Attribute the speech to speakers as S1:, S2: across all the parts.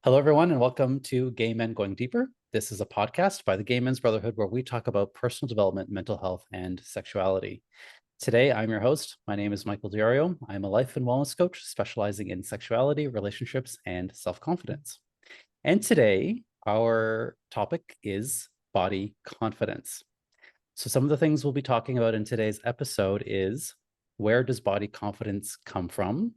S1: Hello, everyone, and welcome to Gay Men Going Deeper. This is a podcast by the Gay Men's Brotherhood where we talk about personal development, mental health, and sexuality. Today, I'm your host. My name is Michael DiIorio. I'm a life and wellness coach specializing in sexuality, relationships, and self-confidence. And today, our topic is body confidence. So some of the things we'll be talking about in today's episode is where does body confidence come from?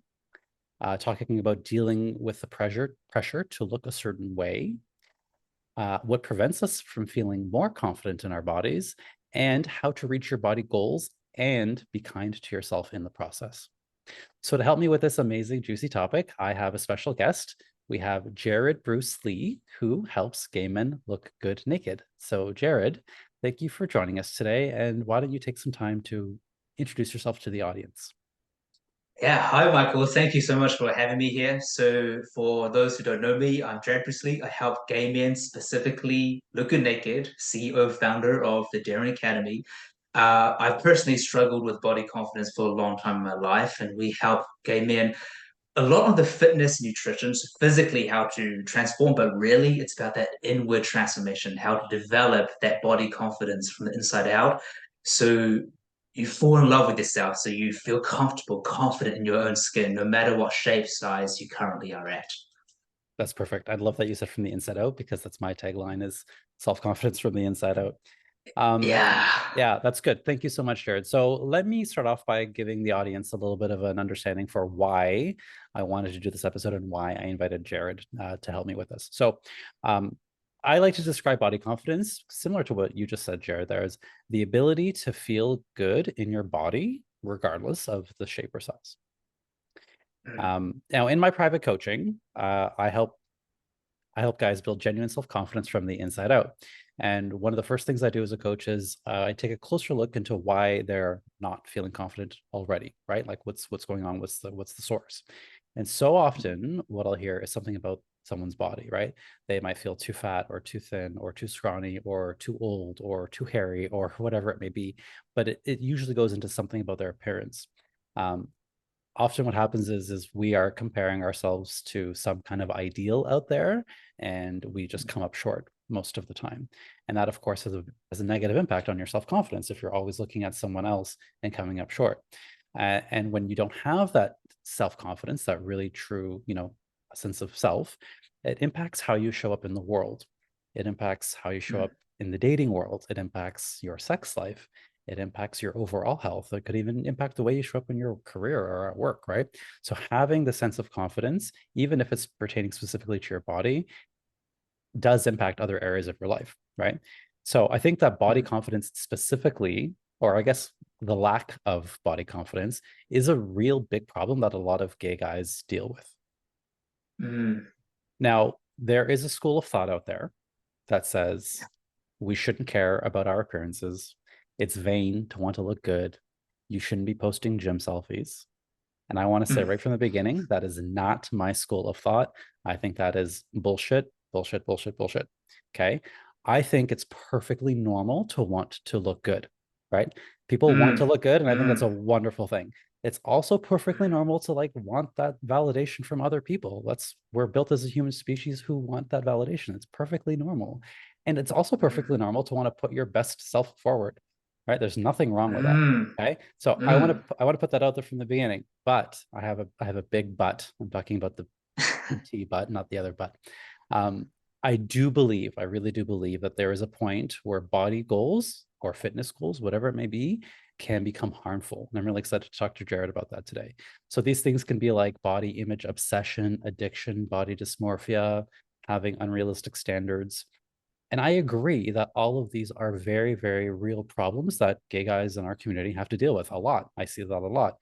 S1: Talking about dealing with the pressure to look a certain way, what prevents us from feeling more confident in our bodies, and how to reach your body goals and be kind to yourself in the process. So to help me with this amazing, juicy topic, I have a special guest. We have Jarrod Bruce Lee, who helps gay men look good naked. So Jarrod, thank you for joining us today. And why don't you take some time to introduce yourself to the audience?
S2: Yeah, hi Michael. Thank you so much for having me here. So, for those who don't know me, I'm Jarrod Bruce Lee. I help gay men specifically look good naked, CEO, founder of the Daring Academy. I've personally struggled with body confidence for a long time in my life, and we help gay men a lot on the fitness, nutrition, so physically how to transform, but really it's about that inward transformation, how to develop that body confidence from the inside out. So you fall in love with yourself, so you feel comfortable, confident in your own skin, no matter what shape, size you currently are at.
S1: That's perfect. I love that you said from the inside out because that's my tagline is self-confidence from the inside out. Um,
S2: Yeah.
S1: yeah, that's good. Thank you so much, Jarrod. So let me start off by giving the audience a little bit of an understanding for why I wanted to do this episode and why I invited Jarrod to help me with this. So um, I like to describe body confidence similar to what you just said, Jarrod. There's the ability to feel good in your body, regardless of the shape or size. Now, in my private coaching, I help guys build genuine self-confidence from the inside out. And one of the first things I do as a coach is I take a closer look into why they're not feeling confident already, right? Like what's going on, what's the source. And so often what I'll hear is something about someone's body, right? They might feel too fat or too thin or too scrawny or too old or too hairy or whatever it may be. But it usually goes into something about their appearance. Um, Often what happens is we are comparing ourselves to some kind of ideal out there and we just come up short most of the time, and that of course has a negative impact on your self-confidence if you're always looking at someone else and coming up short. And when you don't have that self-confidence, that really true sense of self, it impacts how you show up in the world. It impacts how you show up in the dating world. It impacts your sex life. It impacts your overall health. It could even impact the way you show up in your career or at work, right? So having the sense of confidence, even if it's pertaining specifically to your body, does impact other areas of your life, right? So I think that body confidence specifically, or I guess the lack of body confidence, is a real big problem that a lot of gay guys deal with.
S2: Mm.
S1: Now, there is a school of thought out there that says we shouldn't care about our appearances. It's vain to want to look good. You shouldn't be posting gym selfies. And I want to say
S2: Mm.
S1: right from the beginning, that is not my school of thought. I think that is bullshit, bullshit, bullshit, bullshit. Okay. I think it's perfectly normal to want to look good, right? People want to
S2: Mm.
S1: look good, and I think that's a
S2: Mm.
S1: wonderful thing. It's also perfectly normal to like want that validation from other people. We're built as a human species who want that validation. It's perfectly normal. And it's also perfectly
S2: Mm.
S1: normal to want to put your best self forward, right? There's nothing wrong with that.
S2: Mm.
S1: Okay. So
S2: Mm.
S1: I want to put that out there from the beginning, but I have a big but. I'm talking about the T but, not the other but. Um, I do believe, I really do believe that there is a point where body goals or fitness goals, whatever it may be, can become harmful. And I'm really excited to talk to Jarrod about that today. So these things can be like body image obsession, addiction, body dysmorphia, having unrealistic standards. And I agree that all of these are very, very real problems that gay guys in our community have to deal with a lot. I see that a lot.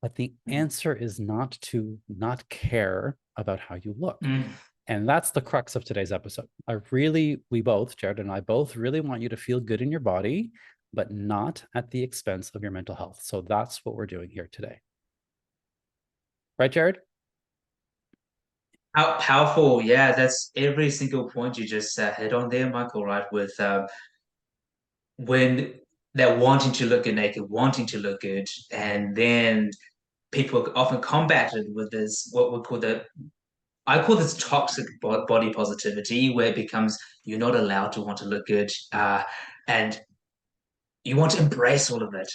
S1: But the answer is not to not care about how you look.
S2: Mm.
S1: And that's the crux of today's episode. We both, Jarrod and I both really want you to feel good in your body, but not at the expense of your mental health. So that's what we're doing here today. Right, Jarrod?
S2: How powerful. Yeah, that's every single point you just hit on there, Michael, right? With when they're wanting to look good naked, wanting to look good, and then people often combat it with this what we call the I call this toxic body positivity, where it becomes you're not allowed to want to look good, and you want to embrace all of it,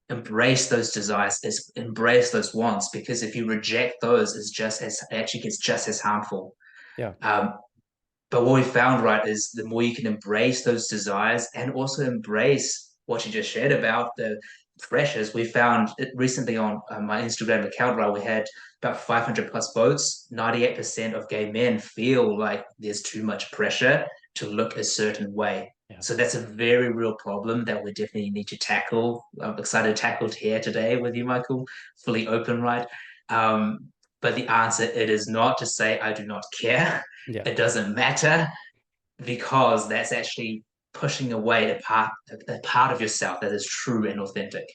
S2: embrace those desires, embrace those wants, because if you reject those, it actually gets just as harmful.
S1: Yeah.
S2: Um, but what we found, right, is the more you can embrace those desires and also embrace what you just shared about the pressures. We found it recently on my Instagram account, right, we had about 500 plus votes. 98% of gay men feel like there's too much pressure to look a certain way.
S1: Yeah.
S2: So that's a very real problem that we definitely need to tackle. I'm excited to tackle it here today with you, Michael, fully open, right? Um, but the answer, it is not to say I do not care.
S1: Yeah.
S2: It doesn't matter, because that's actually pushing away a part of yourself that is true and authentic.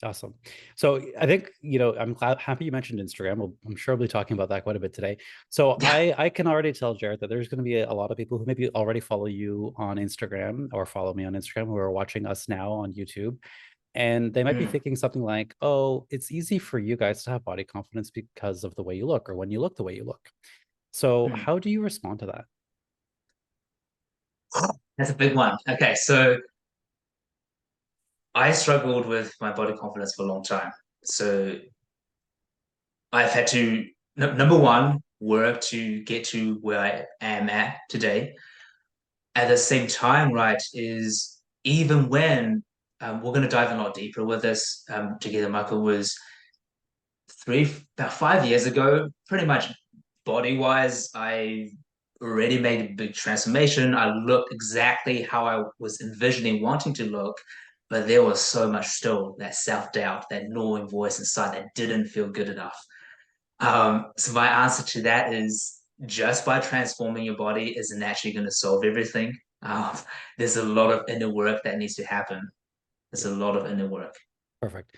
S1: Awesome. So I think, I'm happy you mentioned Instagram. I'm sure we'll be talking about that quite a bit today. So
S2: Yeah.
S1: I can already tell Jarrod that there's going to be a lot of people who maybe already follow you on Instagram or follow me on Instagram who are watching us now on YouTube. And they might be
S2: Mm,
S1: thinking something like, oh, it's easy for you guys to have body confidence because of the way you look or when you look the way you look. So
S2: mm.
S1: how do you respond to that?
S2: That's a big one. Okay, so I struggled with my body confidence for a long time. So I've had to, number one, work to get to where I am at today. At the same time, right, is even when we're going to dive a lot deeper with this together, Michael, was about 5 years ago, pretty much body wise, I already made a big transformation. I looked exactly how I was envisioning wanting to look, but there was so much still that self doubt, that gnawing voice inside that didn't feel good enough. So my answer to that is just by transforming your body isn't actually going to solve everything. Um, there's a lot of inner work that needs to happen. There's
S1: Yeah.
S2: a lot of inner work.
S1: Perfect.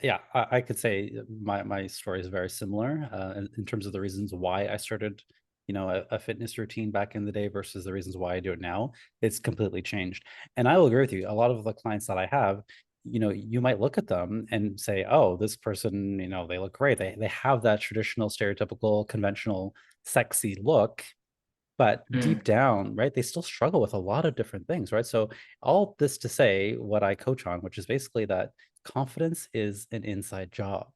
S1: Yeah, I could say my story is very similar in terms of the reasons why I started, a fitness routine back in the day versus the reasons why I do it now. It's completely changed. And I will agree with you. A lot of the clients that I have, you might look at them and say, oh, this person, they look great. They have that traditional, stereotypical, conventional, sexy look, but deep
S2: Mm,
S1: down, right, they still struggle with a lot of different things, right? So all this to say what I coach on, which is basically that confidence is an inside job.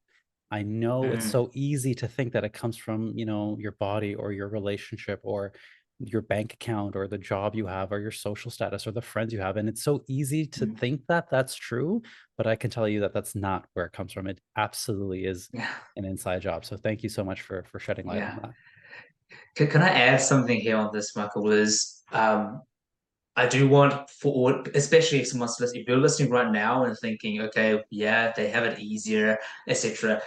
S1: I know it's
S2: mm,
S1: so easy to think that it comes from, your body or your relationship or your bank account or the job you have or your social status or the friends you have, and it's so easy to
S2: mm.
S1: think that that's true, but I can tell you that that's not where it comes from. It absolutely is
S2: Yeah,
S1: an inside job. So thank you so much for shedding light on
S2: yeah.
S1: that.
S2: Can I add something here on this, Michael? Is I do want for, especially if someone's listening, if you're listening right now and thinking, okay, yeah, they have it easier, etc.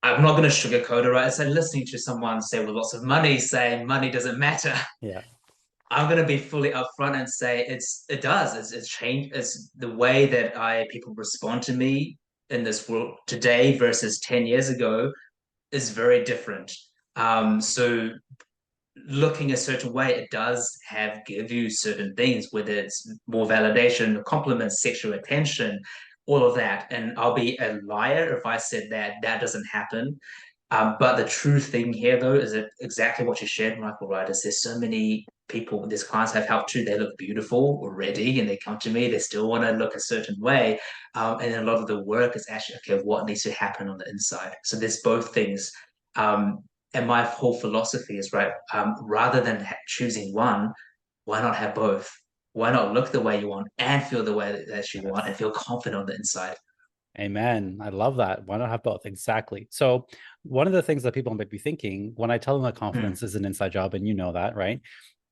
S2: I'm not going to sugarcoat it, right? It's like listening to someone say with lots of money saying money doesn't matter.
S1: Yeah.
S2: I'm going to be fully upfront and say it does. It's changed. It's the way that I people respond to me in this world today versus 10 years ago is very different. So looking a certain way, it does have give you certain things, whether it's more validation, compliments, sexual attention, all of that. And I'll be a liar if I said that that doesn't happen. But the true thing here, though, is that exactly what you shared, Michael, right? Is there's so many people, these clients I've helped too, they look beautiful already and they come to me, they still want to look a certain way. And a lot of the work is actually, okay, what needs to happen on the inside? So there's both things. Um, and my whole philosophy is, right, rather than choosing one, why not have both? Why not look the way you want and feel the way that you want and
S1: Yes.
S2: feel confident on the inside?
S1: Amen. I love that. Why not have both? Exactly. So, one of the things that people might be thinking when I tell them that
S2: Mm,
S1: confidence is an inside job, and you know that, right?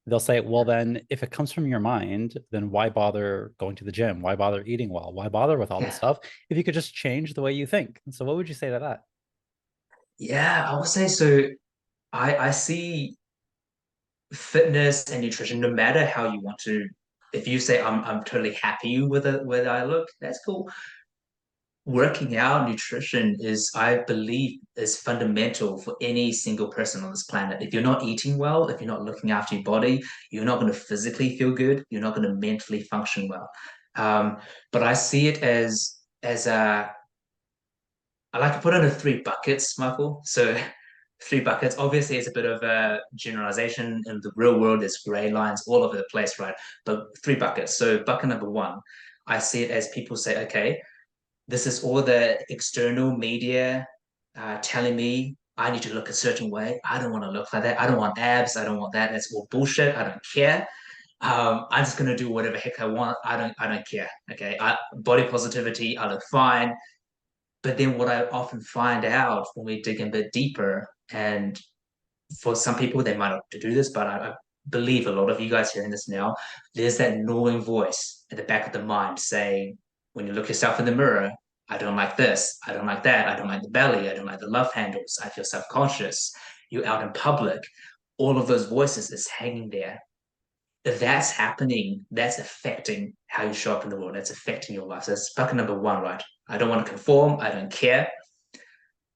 S1: They'll say, well, then if it comes from your mind, then why bother going to the gym? Why bother eating well? Why bother with all this
S2: yeah.
S1: stuff if you could just change the way you think? So, what would you say to that?
S2: Yeah, I would say so. I see fitness and nutrition, no matter how you want to, if you say I'm totally happy with it where I look, that's cool. Working out, nutrition is, I believe, is fundamental for any single person on this planet. If you're not eating well, if you're not looking after your body, you're not going to physically feel good. You're not going to mentally function well. Um, but I see it as a, I like to put it into three buckets, Michael. So Three buckets. Obviously, it's a bit of a generalization. In the real world, there's gray lines all over the place, right? But three buckets. So, bucket number one, I see it as people say, okay, this is all the external media telling me I need to look a certain way. I don't want to look like that. I don't want abs. I don't want that. That's all bullshit. I don't care. I'm just gonna do whatever heck I want. I don't care. Okay. Body positivity, I look fine. But then what I often find out when we dig a bit deeper, and for some people they might not do this, but I believe a lot of you guys hearing this now, there's that gnawing voice at the back of the mind saying, when you look yourself in the mirror, I don't like this, I don't like that, I don't like the belly, I don't like the love handles, I feel self-conscious. You're out in public, all of those voices is hanging there. If that's happening, that's affecting how you show up in the world. That's affecting your life. So that's bucket number one, right? I don't want to conform. I don't care.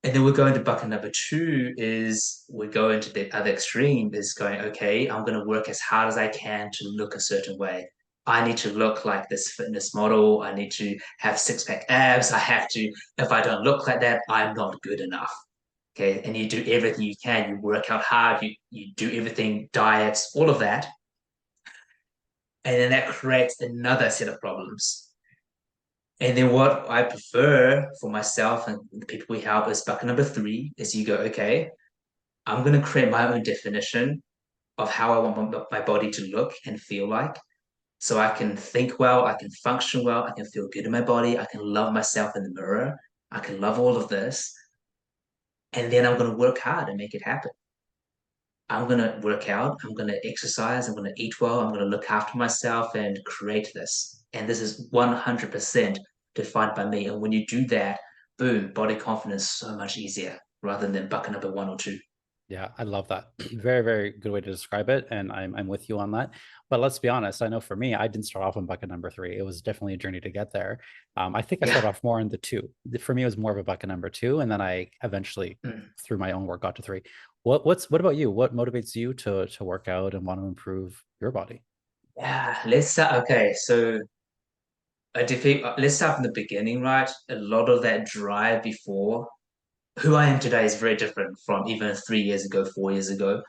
S2: And then we go into bucket number two is we go into the other extreme is going, okay, I'm going to work as hard as I can to look a certain way. I need to look like this fitness model. I need to have six pack abs. I have to, if I don't look like that, I'm not good enough. Okay. And you do everything you can. You work out hard. You do everything, diets, all of that. And then that creates another set of problems. And then what I prefer for myself and the people we help is bucket number three is you go, okay, I'm going to create my own definition of how I want my body to look and feel like. So I can think well, I can function well, I can feel good in my body, I can love myself in the mirror, I can love all of this. And then I'm going to work hard and make it happen. I'm going to work out, I'm going to exercise, I'm going to eat well, I'm going to look after myself and create this. And this is 100% defined by me. And when you do that, boom, body confidence so much easier rather than bucket number one or two.
S1: Yeah, I love that. Very, very good way to describe it. And I'm with you on that. But let's be honest, I know for me, I didn't start off on bucket number three. It was definitely a journey to get there. I think I started
S2: Yeah.
S1: off more in the two. For me, it was more of a bucket number two. And then I eventually,
S2: Mm.
S1: through my own work, got to three. What about you? What motivates you to work out and want to improve your body?
S2: Yeah, let's start. Okay, so let's start from the beginning, right? A lot of that drive before who I am today is very different from even 3 years ago, 4 years ago.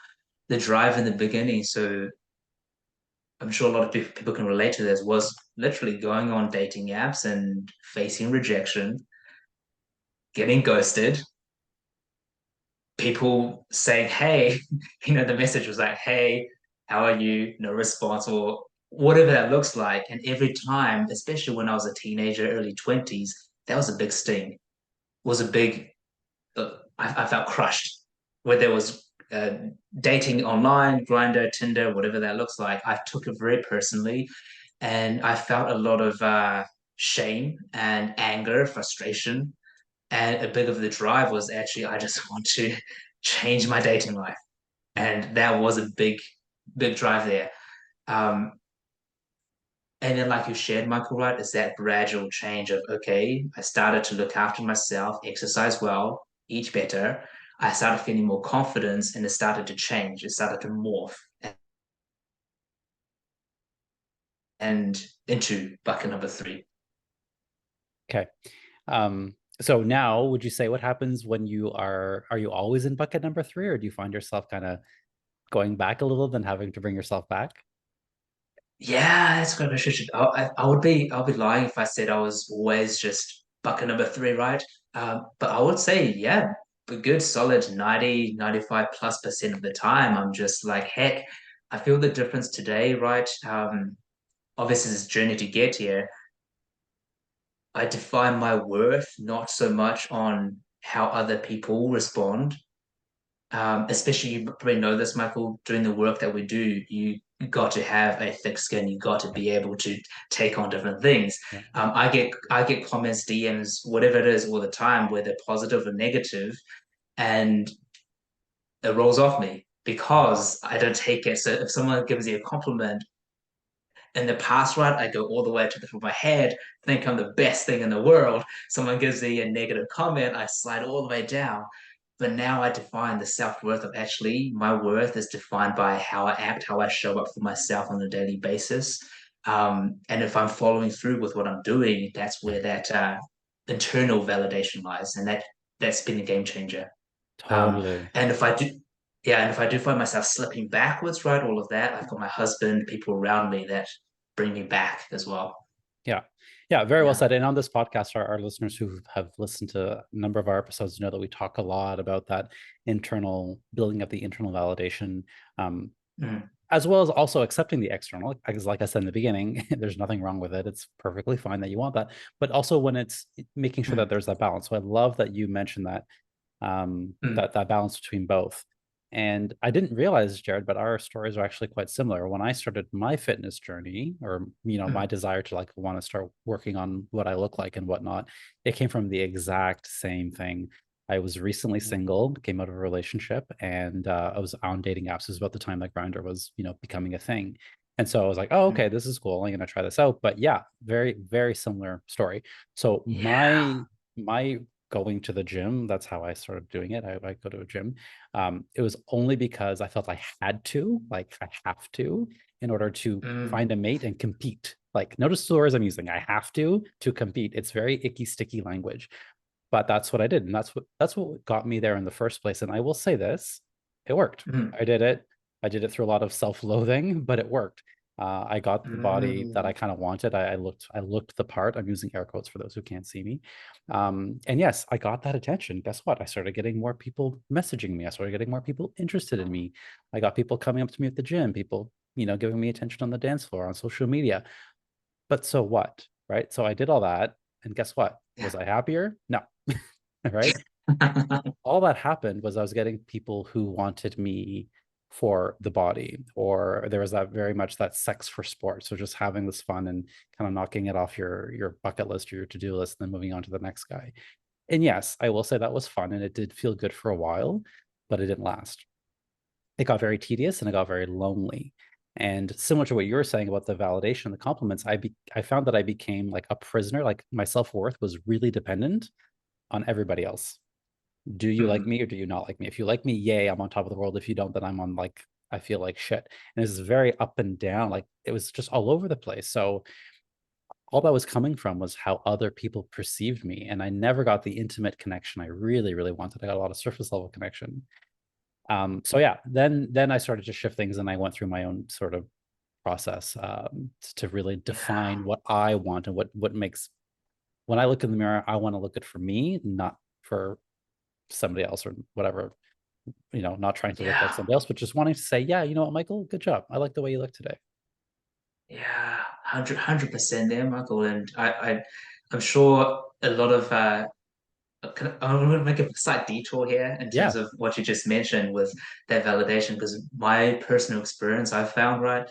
S2: The drive in the beginning, so I'm sure a lot of people can relate to this, was literally going on dating apps and facing rejection, getting ghosted, people saying, hey, the message was like, hey, how are you? No response, or whatever that looks like. And every time, especially when I was a teenager, early 20s, that was a big sting, was a big, I felt crushed. Where there was dating online, Grinder, Tinder, whatever that looks like, I took it very personally. And I felt a lot of shame and anger, frustration. And a bit of the drive was actually, I just want to change my dating life. And that was a big, big drive there. Um, and then, like you shared, Michael, right, is that gradual change of, okay, I started to look after myself, exercise well, eat better. I started feeling more confidence and it started to change. It started to morph and into bucket number three.
S1: Okay. So now would you say what happens when are you always in bucket number three, or do you find yourself kind of going back a little, then having to bring yourself back?
S2: Yeah, that's quite interesting. I would be lying if I said I was always just bucket number three, right? But I would say, yeah, a good solid 90, 95+% of the time, I'm just like, heck, I feel the difference today, right? Obviously, this journey to get here, I define my worth not so much on how other people respond, especially you probably know this, Michael, doing the work that we do, you got to have a thick skin. You got to be able to take on different things.
S1: Yeah.
S2: I get comments, DMs, whatever it is, all the time, whether positive or negative, and it rolls off me because I don't take it. So if someone gives you a compliment, in the past, right, I go all the way to the top of my head, think I'm the best thing in the world. Someone gives me a negative comment, I slide all the way down. But now I define the self-worth of actually my worth is defined by how I act, how I show up for myself on a daily basis. And if I'm following through with what I'm doing, that's where that internal validation lies. And that's been a game changer.
S1: Totally.
S2: And if I do, yeah, and if I do find myself slipping backwards, right, all of that, I've got my husband, people around me that bring me back as well.
S1: Yeah. Yeah, very well
S2: Yeah.
S1: said. And on this podcast, our listeners who have listened to a number of our episodes know that we talk a lot about that internal building up the internal validation, um,
S2: Mm,
S1: as well as also accepting the external. Because, like I said in the beginning, there's nothing wrong with it. It's perfectly fine that you want that. But also when it's making sure that
S2: mm,
S1: there's that balance. So I love that you mentioned that
S2: mm,
S1: that balance between both. And I didn't realize, Jarrod, but our stories are actually quite similar. When I started my fitness journey, or my
S2: mm,
S1: desire to like want to start working on what I look like and whatnot, it came from the exact same thing. I was recently single, came out of a relationship, and I was on dating apps. It was about the time that Grindr was, becoming a thing. And so I was like, oh,
S2: mm.
S1: okay, this is cool. I'm gonna try this out. But yeah, very, very similar story. So
S2: Yeah.
S1: my going to the gym, that's how I started doing it. I go to a gym. It was only because I felt I had to, like I have to, in order to
S2: Mm,
S1: find a mate and compete. Like, notice the words I'm using. I have to compete. It's very icky, sticky language, but that's what I did, and that's what got me there in the first place. And I will say this, it worked.
S2: mm,
S1: I did it. I did it through a lot of self-loathing, but it worked. I got the body that I
S2: mm.
S1: kind of wanted. I looked the part. I'm using air quotes for those who can't see me. And yes, I got that attention. Guess what? I started getting more people messaging me. I started getting more people interested in me. I got people coming up to me at the gym, people, giving me attention on the dance floor, on social media. But so what? Right. So I did all that. And guess what?
S2: Yeah.
S1: Was I happier? No. Right. All that happened was I was getting people who wanted me for the body, or there was that very much that sex for sport. So just having this fun and kind of knocking it off your bucket list or your to-do list, and then moving on to the next guy. And yes, I will say that was fun and it did feel good for a while, but it didn't last. It got very tedious and it got very lonely. And similar to what you were saying about the validation, the compliments, I found that I became like a prisoner. Like my self-worth was really dependent on everybody else. Do you like
S2: Mm,
S1: me or do you not like me? If you like me, yay, I'm on top of the world. If you don't, then I'm on like I feel like shit. And it's very up and down. Like it was just all over the place. So all that was coming from was how other people perceived me. And I never got the intimate connection I really, really wanted. I got a lot of surface level connection. So yeah, then I started to shift things and I went through my own sort of process to really
S2: yeah.
S1: define what I want and what makes when I look in the mirror, I want to look good for me, not for somebody else or whatever, not trying to look like
S2: Yeah.
S1: somebody else, but just wanting to say, yeah, you know what, Michael, good job. I like the way you look today.
S2: Yeah. 100% there, Michael. And I'm sure a lot of I'm going to make a slight detour here in terms
S1: Yeah.
S2: of what you just mentioned with that validation, because my personal experience I've found, right,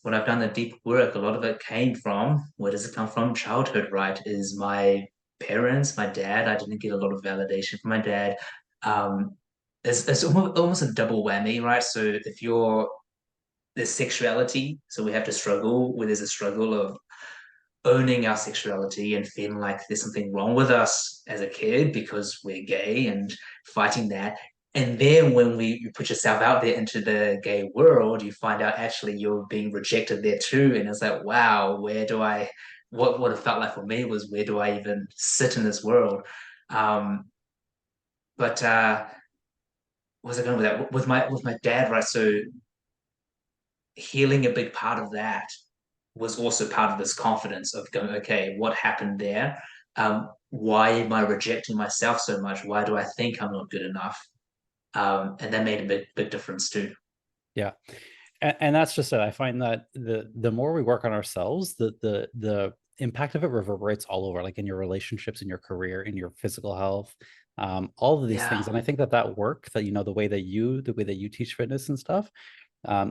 S2: when I've done the deep work, a lot of it came from, where does it come from? Childhood, right? Is my parents, my dad. I didn't get a lot of validation from my dad. Um, it's almost a double whammy, right? So if you're there's sexuality, so we have to struggle where there's a struggle of owning our sexuality and feeling like there's something wrong with us as a kid because we're gay and fighting that. And then when you put yourself out there into the gay world, you find out actually you're being rejected there too. And it's like, wow, where do I, what it felt like for me was where do I even sit in this world? Um, but was I going with that? With my dad, right? So healing a big part of that was also part of this confidence of going, okay, what happened there? Why am I rejecting myself so much? Why do I think I'm not good enough? And that made a big difference too.
S1: Yeah. And that's just it. I find that the more we work on ourselves, the impact of it reverberates all over, like in your relationships, in your career, in your physical health, all of these things.
S2: Yeah.
S1: And I think that work that the way that you teach fitness and stuff,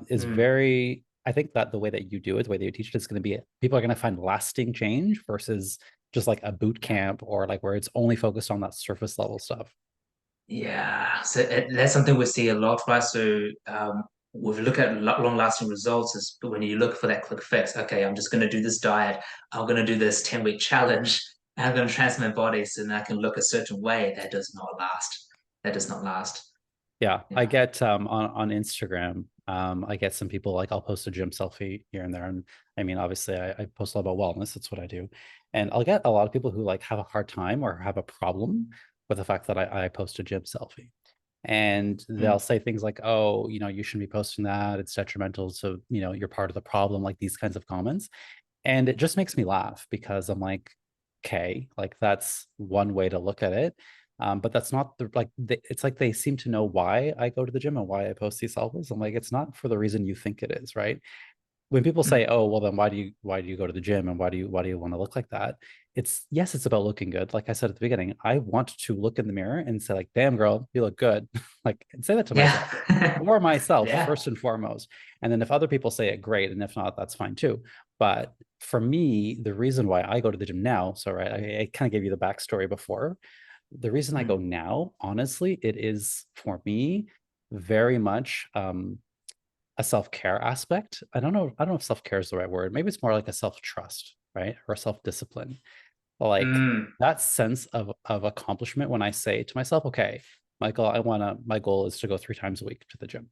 S1: is
S2: Mm.
S1: very. I think that the way that you do it, the way that you teach it, is going to be people are going to find lasting change versus just like a boot
S2: Yeah.
S1: camp or like where it's only focused on that surface level stuff.
S2: Yeah. So that's something we see a lot, right? So we look at long-lasting results is when you look for that quick fix. Okay, I'm just going to do this diet. I'm going to do this 10-week challenge. And I'm going to transform my body so that I can look a certain way. That does not last. That does not last.
S1: Yeah, I
S2: Yeah.
S1: get on Instagram, I get some people like I'll post a gym selfie here and there, and I mean obviously I post a lot about wellness. That's what I do, and I'll get a lot of people who like have a hard time or have a problem with the fact that I post a gym selfie. And
S2: Mm.
S1: they'll say things like, oh, you shouldn't be posting that, it's detrimental to, you're part of the problem, like these kinds of comments. And it just makes me laugh because I'm like, okay, like that's one way to look at it. But that's not it's like they seem to know why I go to the gym and why I post these selfies. I'm like, it's not for the reason you think it is, right? When people
S2: Mm.
S1: say, "Oh, well, then why do you go to the gym and why do you want to look like that?" It's yes, it's about looking good. Like I said at the beginning, I want to look in the mirror and say, like, "Damn, girl, you look good," like, and say that to myself
S2: Yeah.
S1: or myself
S2: Yeah.
S1: first and foremost. And then if other people say it, great, and if not, that's fine too. But for me, the reason why I go to the gym now, so right, I kind of gave you the backstory before. The reason I go
S2: Mm.
S1: now, honestly, it is for me very much a self-care aspect. I don't know if self-care is the right word. Maybe it's more like a self-trust, right? Or self-discipline. Like
S2: Mm.
S1: that sense of accomplishment when I say to myself, okay, Michael, my goal is to go 3 times a week to the gym.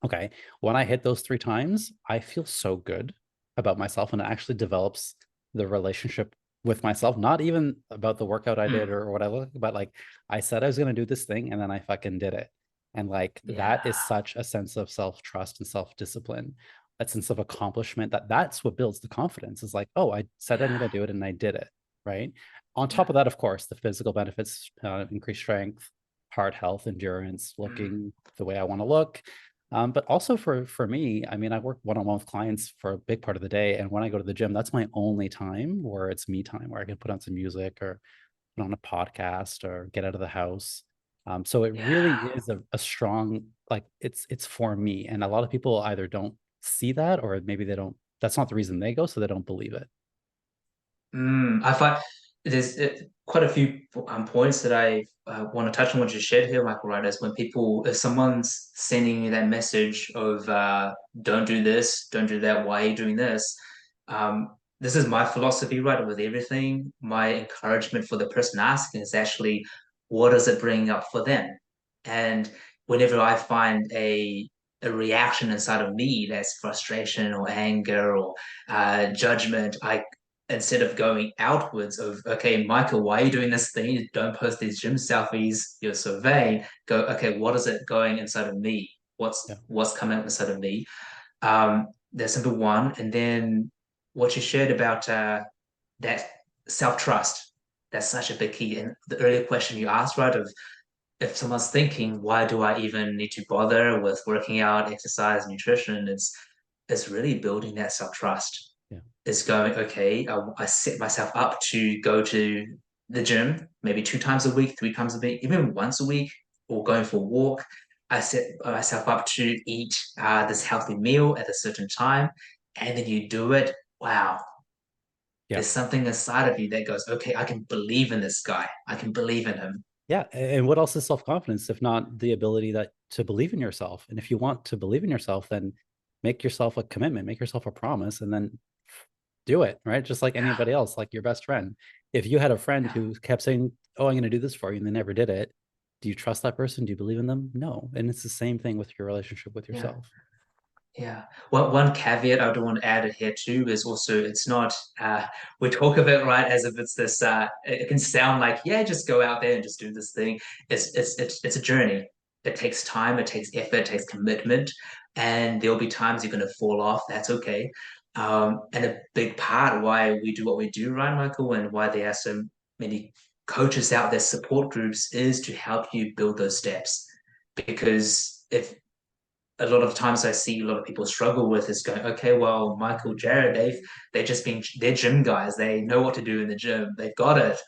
S1: Okay. When I hit those 3 times, I feel so good about myself, and it actually develops the relationship with myself, not even about the workout I did
S2: Mm.
S1: or whatever, but like I said I was going to do this thing and then I fucking did it. And like that
S2: Yeah.
S1: is such a sense of self-trust and self-discipline, a sense of accomplishment that's what builds the confidence. Is like, oh, I said I'm
S2: Yeah.
S1: going to do it and I did it. Right. On
S2: Yeah.
S1: top of that, of course, the physical benefits, increased strength, heart health, endurance,
S2: Mm.
S1: looking the way I want to look, but also for me, I mean, I work one-on-one with clients for a big part of the day, and when I go to the gym, that's my only time where it's me time, where I can put on some music or put on a podcast or get out of the house. So it really
S2: Yeah.
S1: is a strong, like it's for me, and a lot of people either don't see that or maybe they don't. That's not the reason they go, so they don't believe it.
S2: I find there's quite a few points that I want to touch on what you shared here, Michael. Right, as when if someone's sending you that message of "Don't do this, don't do that. Why are you doing this?" This is my philosophy, right? With everything, my encouragement for the person asking is actually, what does it bring up for them? And whenever I find a reaction inside of me that's frustration or anger or judgment, I instead of going outwards of, okay, Michael, why are you doing this thing? Don't post these gym selfies. You're so vain. Go, okay, what is it going inside of me?
S1: Yeah,
S2: What's coming up inside of me? That's number one. And then what you shared about that self-trust. That's such a big key. And the earlier question you asked, right, of if someone's thinking, why do I even need to bother with working out, exercise, nutrition? It's really building that self-trust.
S1: yeah,
S2: Is going, okay, I set myself up to go to the gym maybe 2 times a week, 3 times a week, even once a week, or going for a walk. I set myself up to eat this healthy meal at a certain time, and then you do it. Wow,
S1: yeah.
S2: there's something inside of you that goes, okay, I can believe in this guy. I can believe in him.
S1: Yeah, and what else is self-confidence if not the ability that to believe in yourself? And if you want to believe in yourself, then make yourself a commitment, make yourself a promise, and then do it, right? Just like
S2: Yeah,
S1: anybody else, like your best friend. If you had a friend
S2: yeah,
S1: who kept saying, "Oh, I'm going to do this for you," and they never did it, do you trust that person? Do you believe in them? No. And it's the same thing with your relationship with
S2: yeah.
S1: yourself.
S2: Yeah. One caveat I do want to add here too is also it's not we talk of it right as if it's this it can sound like, yeah, just go out there and just do this thing. It's a journey. It takes time, it takes effort, it takes commitment, and there'll be times you're gonna fall off. That's okay. And a big part why we do what we do, right, Michael, and why there are so many coaches out there, support groups, is to help you build those steps. Because if a lot of times I see a lot of people struggle with is going, okay, well, Michael, Jarrod, they're just being they're gym guys. They know what to do in the gym. They've got it.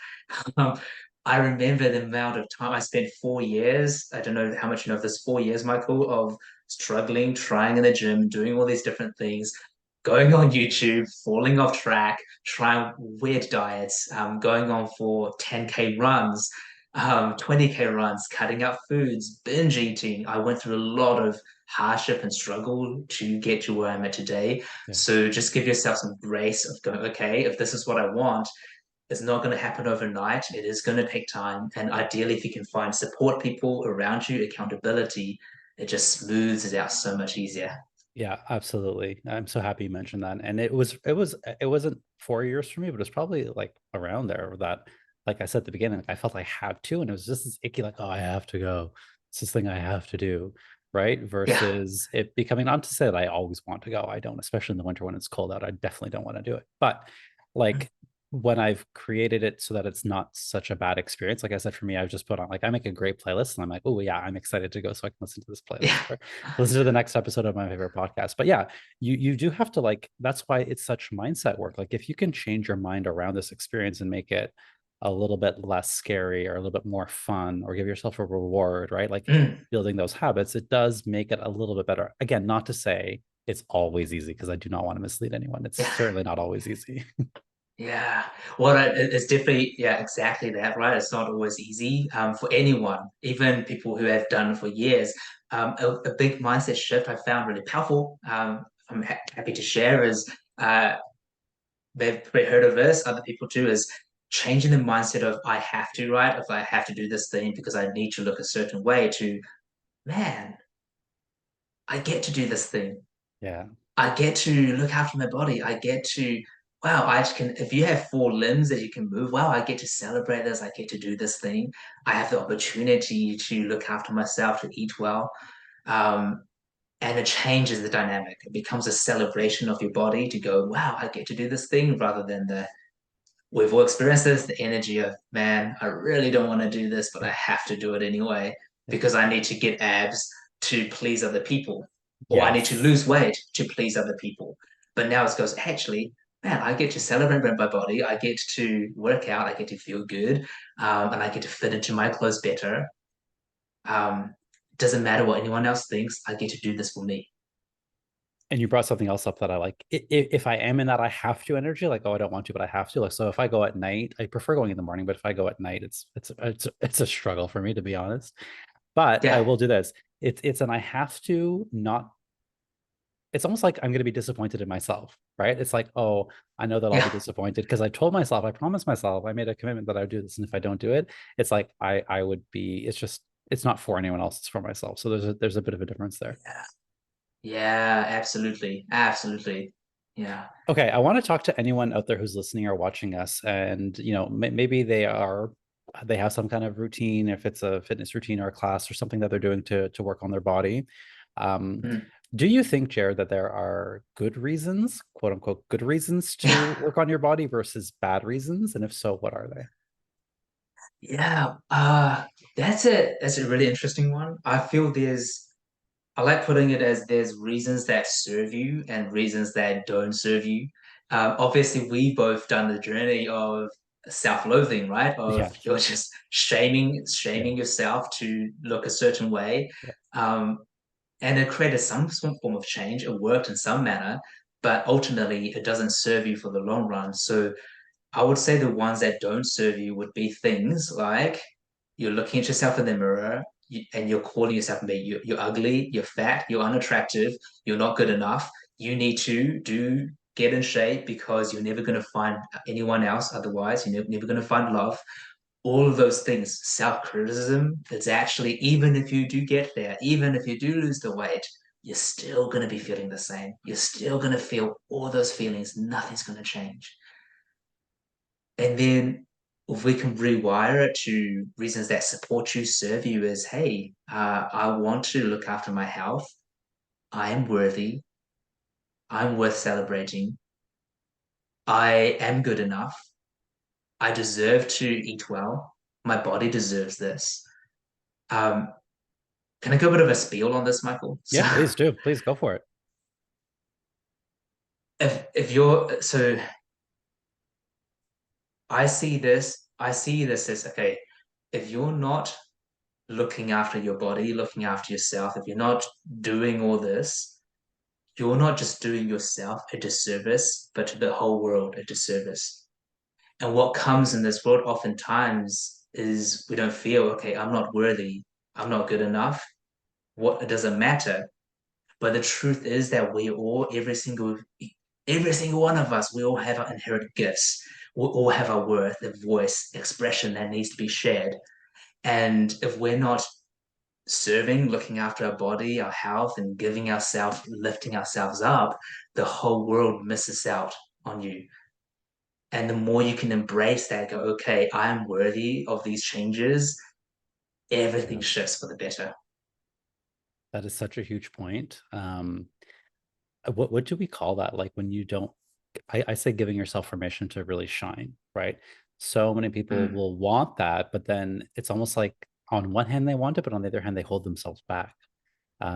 S2: Um, I remember the amount of time I spent 4 years. I don't know how much you know of this 4 years, Michael, of struggling, trying in the gym, doing all these different things, going on YouTube, falling off track, trying weird diets, going on for 10K runs, 20K runs, cutting out foods, binge eating. I went through a lot of hardship and struggle to get to where I'm at today.
S1: Yeah.
S2: So just give yourself some grace of going, okay, if this is what I want, it's not going to happen overnight. It is going to take time. And ideally, if you can find support people around you, accountability, it just smooths it out so much easier.
S1: Yeah, absolutely. I'm so happy you mentioned that. And it wasn't 4 years for me, but it was probably like around there that, like I said at the beginning, I felt I had to, and it was just this icky, like, oh, I have to go. it's this thing I have to do, right?
S2: Yeah.
S1: Versus it becoming, not to say that I always want to go. I don't, especially in the winter when it's cold out. I definitely don't want to do it. But like when I've created it so that it's not such a bad experience, like I said, for me, I've just put on, like, I make a great playlist and I'm like, oh yeah, I'm excited to go so I can listen to this
S2: Yeah.
S1: playlist or listen to the next episode of my favorite podcast. But yeah, you do have to, like, that's why it's such mindset work. Like if you can change your mind around this experience and make it a little bit less scary or a little bit more fun, or give yourself a reward, right? Like
S2: Mm.
S1: building those habits, it does make it a little bit better. Again, not to say it's always easy, because I do not want to mislead anyone. It's
S2: Yeah.
S1: certainly not always easy.
S2: Yeah, well, it's definitely, yeah, exactly that, right? It's not always easy for anyone, even people who have done it for years. A big mindset shift I found really powerful. I'm happy to share is uh, they've probably heard of this, other people too, is changing the mindset of I have to, right? If I have to do this thing because I need to look a certain way, to man, I get to do this thing.
S1: Yeah.
S2: I get to look after my body. I get to, wow, I can, if you have four limbs that you can move, wow, I get to celebrate this. I get to do this thing. I have the opportunity to look after myself, to eat well. Um, and it changes the dynamic. It becomes a celebration of your body to go, wow, I get to do this thing, rather than we've all experienced this, the energy of, man, I really don't want to do this, but I have to do it anyway
S1: Yeah.
S2: because I need to get abs to please other people, or I need to
S1: Yes.
S2: lose weight to please other people. But now it goes, actually, man, I get to celebrate my body. I get to work out. I get to feel good, and I get to fit into my clothes better. Um, doesn't matter what anyone else thinks. I get to do this for me.
S1: And you brought something else up that I like. If I am in that I have to energy, like, oh, I don't want to, but I have to. Like, so if I go at night, I prefer going in the morning, but if I go at night, it's a struggle for me, to be honest. But I
S2: Yeah.
S1: will do this. It's an I have to, not, it's almost like I'm going to be disappointed in myself, right? It's like, oh, I know that I'll be
S2: Yeah.
S1: disappointed because I told myself, I promised myself, I made a commitment that I would do this, and if I don't do it, it's like I would be. It's just, it's not for anyone else; it's for myself. So there's a bit of a difference there.
S2: Yeah, absolutely. Absolutely. Yeah.
S1: Okay, I want to talk to anyone out there who's listening or watching us, and maybe they have some kind of routine, if it's a fitness routine or a class or something that they're doing to work on their body. Um,
S2: Mm.
S1: do you think, Jared, that there are good reasons, quote unquote, good reasons to work on your body versus bad reasons? And if so, what are they?
S2: Yeah, that's a really interesting one. I feel I like putting it as there's reasons that serve you and reasons that don't serve you. Obviously, we both done the journey of self-loathing, right? Of
S1: Yeah,
S2: you're just
S1: yeah,
S2: shaming yourself to look a certain way.
S1: yeah,
S2: Um, and it created some form of change. It worked in some manner, but ultimately it doesn't serve you for the long run. So I would say the ones that don't serve you would be things like you're looking at yourself in the mirror, and you're calling yourself, maybe you're ugly, you're fat, you're unattractive, you're not good enough. You need to do get in shape because you're never going to find anyone else otherwise. You're never going to find love. All of those things, self-criticism, it's actually, even if you do get there, even if you do lose the weight, you're still going to be feeling the same. You're still going to feel all those feelings. Nothing's going to change. And then if we can rewire it to reasons that support you, serve you, as, hey, I want to look after my health. I am worthy. I'm worth celebrating. I am good enough. I deserve to eat well. My body deserves this. Um, can I go a bit of a spiel on this, Michael? So
S1: yeah. Please do. Please go for it.
S2: if you're so I see this as, okay, if you're not looking after your body, looking after yourself, if you're not doing all this, you're not just doing yourself a disservice, but to the whole world a disservice. And what comes in this world oftentimes is we don't feel, okay, I'm not worthy, I'm not good enough. What, it doesn't matter. But the truth is that we all, every single one of us, we all have our inherent gifts. We all have our worth, a voice, expression that needs to be shared. And if we're not serving, looking after our body, our health, and giving ourselves, lifting ourselves up, the whole world misses out on you. And the more you can embrace that, go, okay, I am worthy of these changes, everything
S1: Yeah.
S2: shifts for the better.
S1: That is such a huge point. What do we call that? Like when you don't, I say giving yourself permission to really shine, right? So many people
S2: Mm,
S1: will want that, but then it's almost like on one hand they want it, but on the other hand they hold themselves back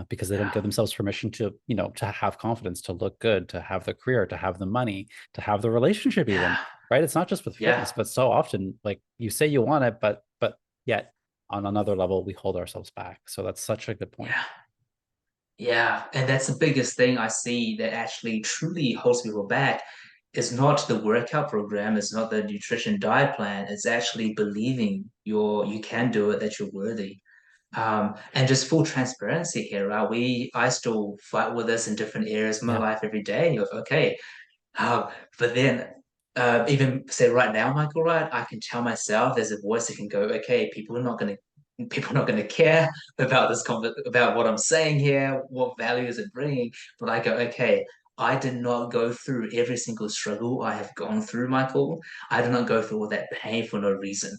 S1: because they don't
S2: yeah,
S1: give themselves permission to, to have confidence, to look good, to have the career, to have the money, to have the relationship,
S2: yeah,
S1: even, right? It's not just with
S2: yeah,
S1: fitness, but so often, like you say you want it, but yet on another level we hold ourselves back. So that's such a good point.
S2: yeah. Yeah, and that's the biggest thing I see that actually truly holds people back is not the workout program, it's not the nutrition diet plan, it's actually believing you can do it, that you're worthy. And just full transparency here, right? I still fight with this in different areas of my
S1: Yeah.
S2: life every day. Of okay, but then, even say right now, Michael, right, I can tell myself there's a voice that can go, okay, people are not gonna care about about what I'm saying here, what value is it bringing. But I go, okay, I did not go through every single struggle I have gone through, Michael. I did not go through all that pain for no reason.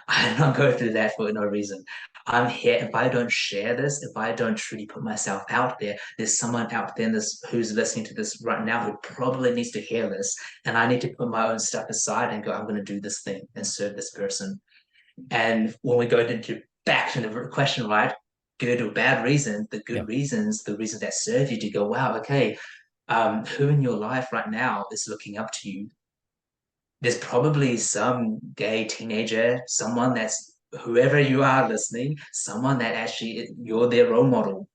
S2: I did not go through that for no reason. I'm here. If I don't share this, if I don't truly put myself out there, there's someone out there in this who's listening to this right now who probably needs to hear this. And I need to put my own stuff aside and go, I'm going to do this thing and serve this person. And when we go into back to the question, right? Good or bad reason, the
S1: Yeah.
S2: good reasons, the reasons that serve you to go, wow, okay, who in your life right now is looking up to you? There's probably some gay teenager, someone that's whoever you are listening, someone that actually you're their role model.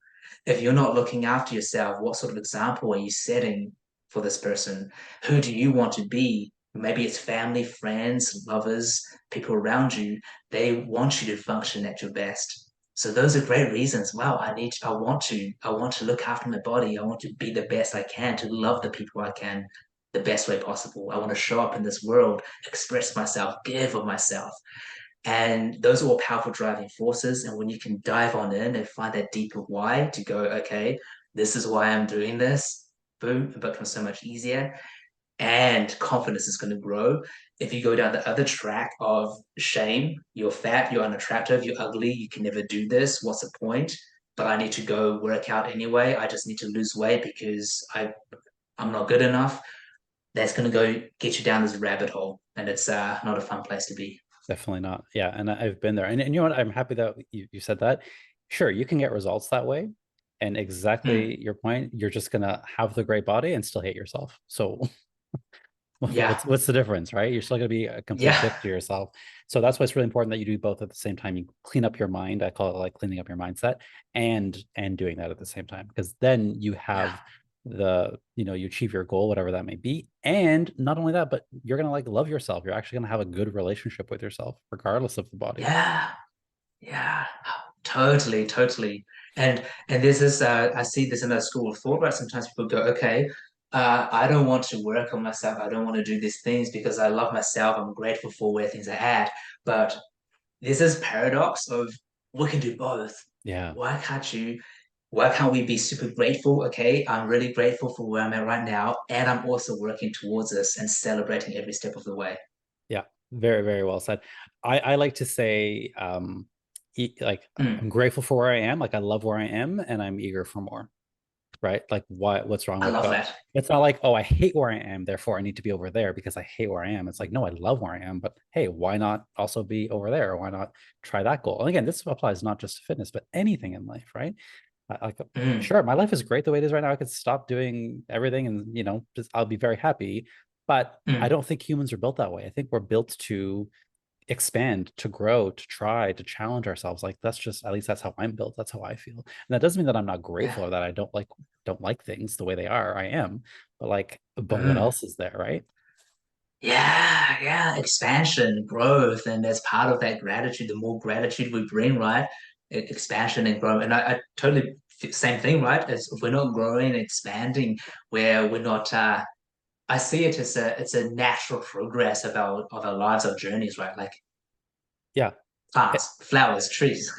S2: If you're not looking after yourself, what sort of example are you setting for this person? Who do you want to be? Maybe it's family, friends, lovers, people around you. They want you to function at your best. So those are great reasons. Wow, I want to look after my body. I want to be the best I can, to love the people I can the best way possible. I want to show up in this world, express myself, give of myself. And those are all powerful driving forces. And when you can dive on in and find that deeper why to go, okay, this is why I'm doing this, boom, it becomes so much easier. And confidence is going to grow. If you go down the other track of shame, you're fat, you're unattractive, you're ugly, you can never do this. What's the point? But I need to go work out anyway. I just need to lose weight because I'm not good enough. That's going to go get you down this rabbit hole. And it's not a fun place to be.
S1: Definitely not. Yeah. And I've been there. And you know what? I'm happy that you said that. Sure, you can get results that way. And
S2: Mm,
S1: exactly your point, you're just gonna have the great body and still hate yourself. So
S2: yeah.
S1: what's the difference, right? You're still gonna be a complete
S2: Yeah.
S1: dick to yourself. So that's why it's really important that you do both at the same time. You clean up your mind. I call it like cleaning up your mindset and doing that at the same time. Because then you
S2: Yeah.
S1: have you achieve your goal, whatever that may be. And not only that, but you're gonna like love yourself. You're actually gonna have a good relationship with yourself, regardless of the body.
S2: Yeah. Yeah. Totally. Totally. And this is I see this in a school of thought, right? Sometimes people go, okay, I don't want to work on myself. I don't want to do these things because I love myself. I'm grateful for where things are at. But there's this paradox of we can do both.
S1: Yeah.
S2: Why can't you? Why can't we be super grateful? Okay, I'm really grateful for where I'm at right now, and I'm also working towards this and celebrating every step of the way.
S1: Yeah, very, very well said. I like to say, like I'm
S2: Mm,
S1: grateful for where I am, like I love where I am, and I'm eager for more, right? Like what's wrong
S2: I
S1: with
S2: love
S1: that?
S2: that.
S1: It's not like, oh, I hate where I am, therefore I need to be over there because I hate where I am. It's like, no, I love where I am, but hey, why not also be over there? Or why not try that goal? And again, this applies not just to fitness, but anything in life, right? Like,
S2: Mm,
S1: sure, my life is great the way it is right now. I could stop doing everything and, just I'll be very happy. But I
S2: mm,
S1: don't think humans are built that way. I think we're built to expand, to grow, to try, to challenge ourselves. Like that's just, at least that's how I'm built. That's how I feel. And that doesn't mean that I'm not
S2: yeah.
S1: grateful or that I don't like things the way they are. I am. But what
S2: Mm,
S1: else is there, right?
S2: yeah, yeah. Expansion, growth, and as part of that gratitude, the more gratitude we bring, right? Expansion and growth. And I totally same thing, right? As if we're not growing and expanding, where we're not I see it as a natural progress of our lives, our journeys, right? Like
S1: Yeah.
S2: plants, flowers, trees.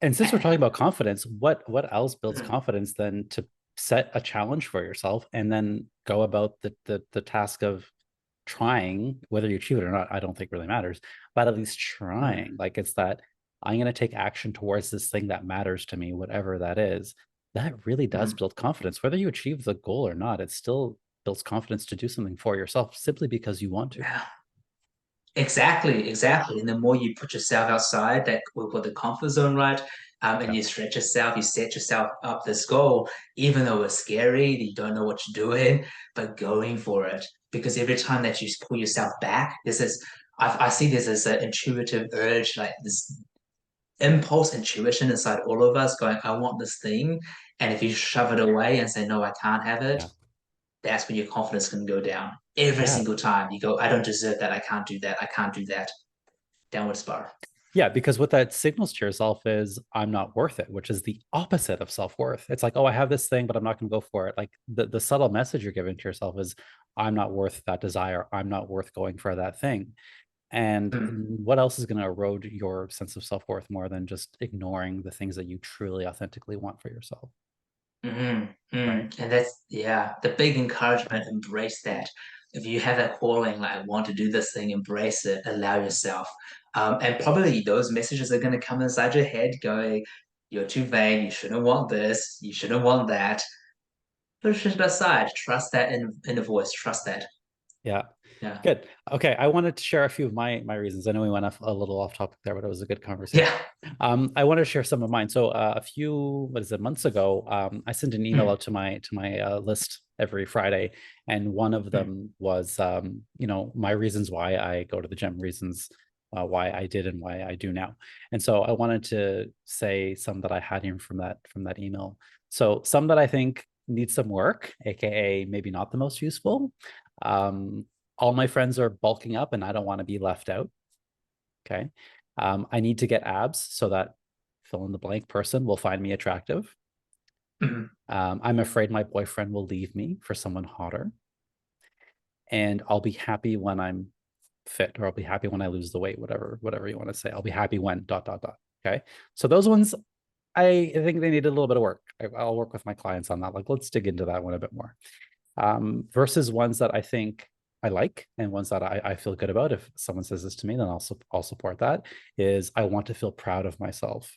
S1: And since we're talking about confidence, what else builds
S2: Mm,
S1: confidence than to set a challenge for yourself and then go about the task of trying, whether you achieve it or not, I don't think really matters, but at least
S2: mm,
S1: trying. Like it's that I'm going to take action towards this thing that matters to me, whatever that is. that really does
S2: Mhm.
S1: build confidence. Whether you achieve the goal or not, it still builds confidence to do something for yourself simply because you want to.
S2: Yeah. Exactly, exactly. And the more you put yourself outside that we call the comfort zone, right? And
S1: Yeah.
S2: you stretch yourself, you set yourself up this goal, even though it's scary, you don't know what you're doing, but going for it. Because every time that you pull yourself back, this is I see this as an intuitive urge, like this impulse intuition inside all of us going, I want this thing. And if you shove it away and say, no, I can't have it,
S1: Yeah.
S2: that's when your confidence can go down. Every
S1: Yeah.
S2: single time you go, I don't deserve that, I can't do that, I can't do that. Downward spiral.
S1: Yeah, because what that signals to yourself is I'm not worth it, which is the opposite of self-worth. It's like, oh, I have this thing, but I'm not going to go for it. Like the subtle message you're giving to yourself is I'm not worth that desire. I'm not worth going for that thing. And
S2: Mm.
S1: what else is going to erode your sense of self-worth more than just ignoring the things that you truly authentically want for yourself, right?
S2: And that's, yeah, the big encouragement, embrace that. If you have that calling, like, I want to do this thing, embrace it, allow yourself. And probably those messages are going to come inside your head going, you're too vain, you shouldn't want this, you shouldn't want that. Push it aside. Trust that inner voice. Trust that.
S1: Yeah.
S2: Yeah.
S1: Good. Okay. I wanted to share a few of my reasons. I know we went off a little off topic there, but it was a good conversation.
S2: Yeah.
S1: I want to share some of mine. So a few, what is it, months ago, I sent an email
S2: Mm,
S1: out to my list every Friday, and one of
S2: mm,
S1: them was, my reasons why I go to the gym, reasons why I did and why I do now. And so I wanted to say some that I had here from that email. So some that I think need some work, aka maybe not the most useful. Um, all my friends are bulking up, and I don't want to be left out. Okay. I need to get abs so that fill in the blank person will find me attractive.
S2: mm.
S1: I'm afraid my boyfriend will leave me for someone hotter. And I'll be happy when I'm fit, or I'll be happy when I lose the weight, whatever you want to say. I'll be happy when dot dot dot. Okay. So those ones, I think they need a little bit of work. I'll work with my clients on that. Like, let's dig into that one a bit more. Versus ones that I think I like and ones that I feel good about. If someone says this to me, then I'll support that. Is I want to feel proud of myself.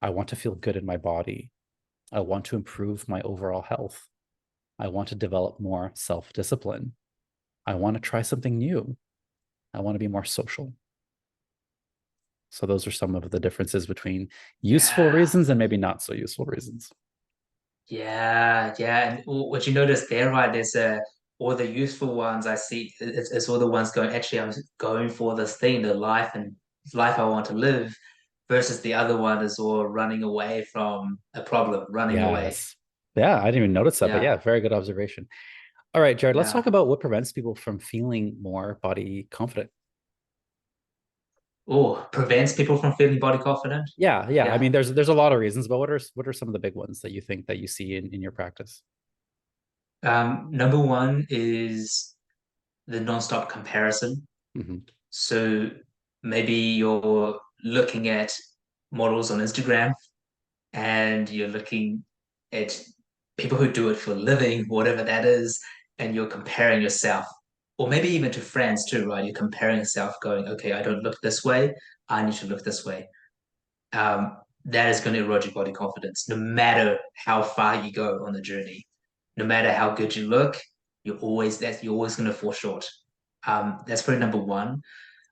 S1: I want to feel good in my body. I want to improve my overall health. I want to develop more self-discipline. I want to try something new. I want to be more social. So those are some of the differences between useful
S2: Yeah.
S1: reasons and maybe not so useful reasons.
S2: Yeah. Yeah. And what you notice there, right? There's all the useful ones I see. It's all the ones going, actually, I'm going for this thing, the life I want to live, versus the other one is all running away from a problem, running away.
S1: Yes. Yeah, I didn't even notice that, but
S2: Yeah.
S1: yeah, very good observation. All right, Jarrod, let's talk
S2: Yeah.
S1: about what prevents people from feeling more body confident.
S2: Oh, prevents people from feeling body confident.
S1: Yeah, yeah. I
S2: Yeah.
S1: mean, there's a lot of reasons, but what are some of the big ones that you think that you see in your practice?
S2: Number one is the nonstop comparison.
S1: Hmm.
S2: So maybe you're looking at models on Instagram and you're looking at people who do it for a living, whatever that is, and you're comparing yourself, or maybe even to friends too, right? You're comparing yourself, going, okay, I don't look this way, I need to look this way. That is going to erode your body confidence, no matter how far you go on the journey, no matter how good you look, you're always going to fall short. That's probably number one.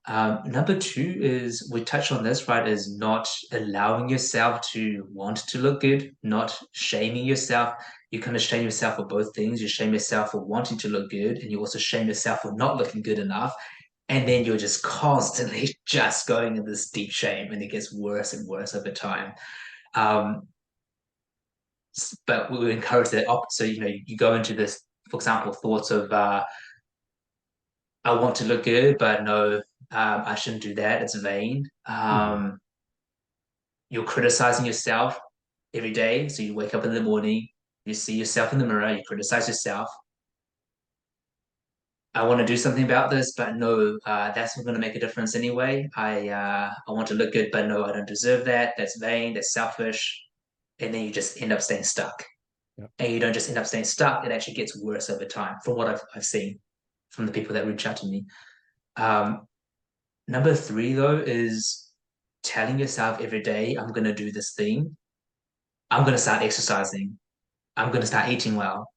S2: Number two is we touched on this, right? Is not allowing yourself to want to look good, not shaming yourself. You kind of shame yourself for both things. You shame yourself for wanting to look good, and you also shame yourself for not looking good enough. And then you're just constantly just going in this deep shame, and it gets worse and worse over time. Um, but we encourage that opposite. So, you go into this, for example, thoughts of, I want to look good, but no, I shouldn't do that. It's vain.
S1: Hmm.
S2: You're criticizing yourself every day. So you wake up in the morning, you see yourself in the mirror, you criticize yourself. I want to do something about this, but no, that's not going to make a difference anyway. I want to look good, but no, I don't deserve that. That's vain. That's selfish. And then you just end up staying stuck.
S1: Yeah.
S2: And you don't just end up staying stuck. It actually gets worse over time, from what I've seen from the people that reach out to me. Um, Number three, though, is telling yourself every day, I'm going to do this thing. I'm going to start exercising. I'm going to start eating well,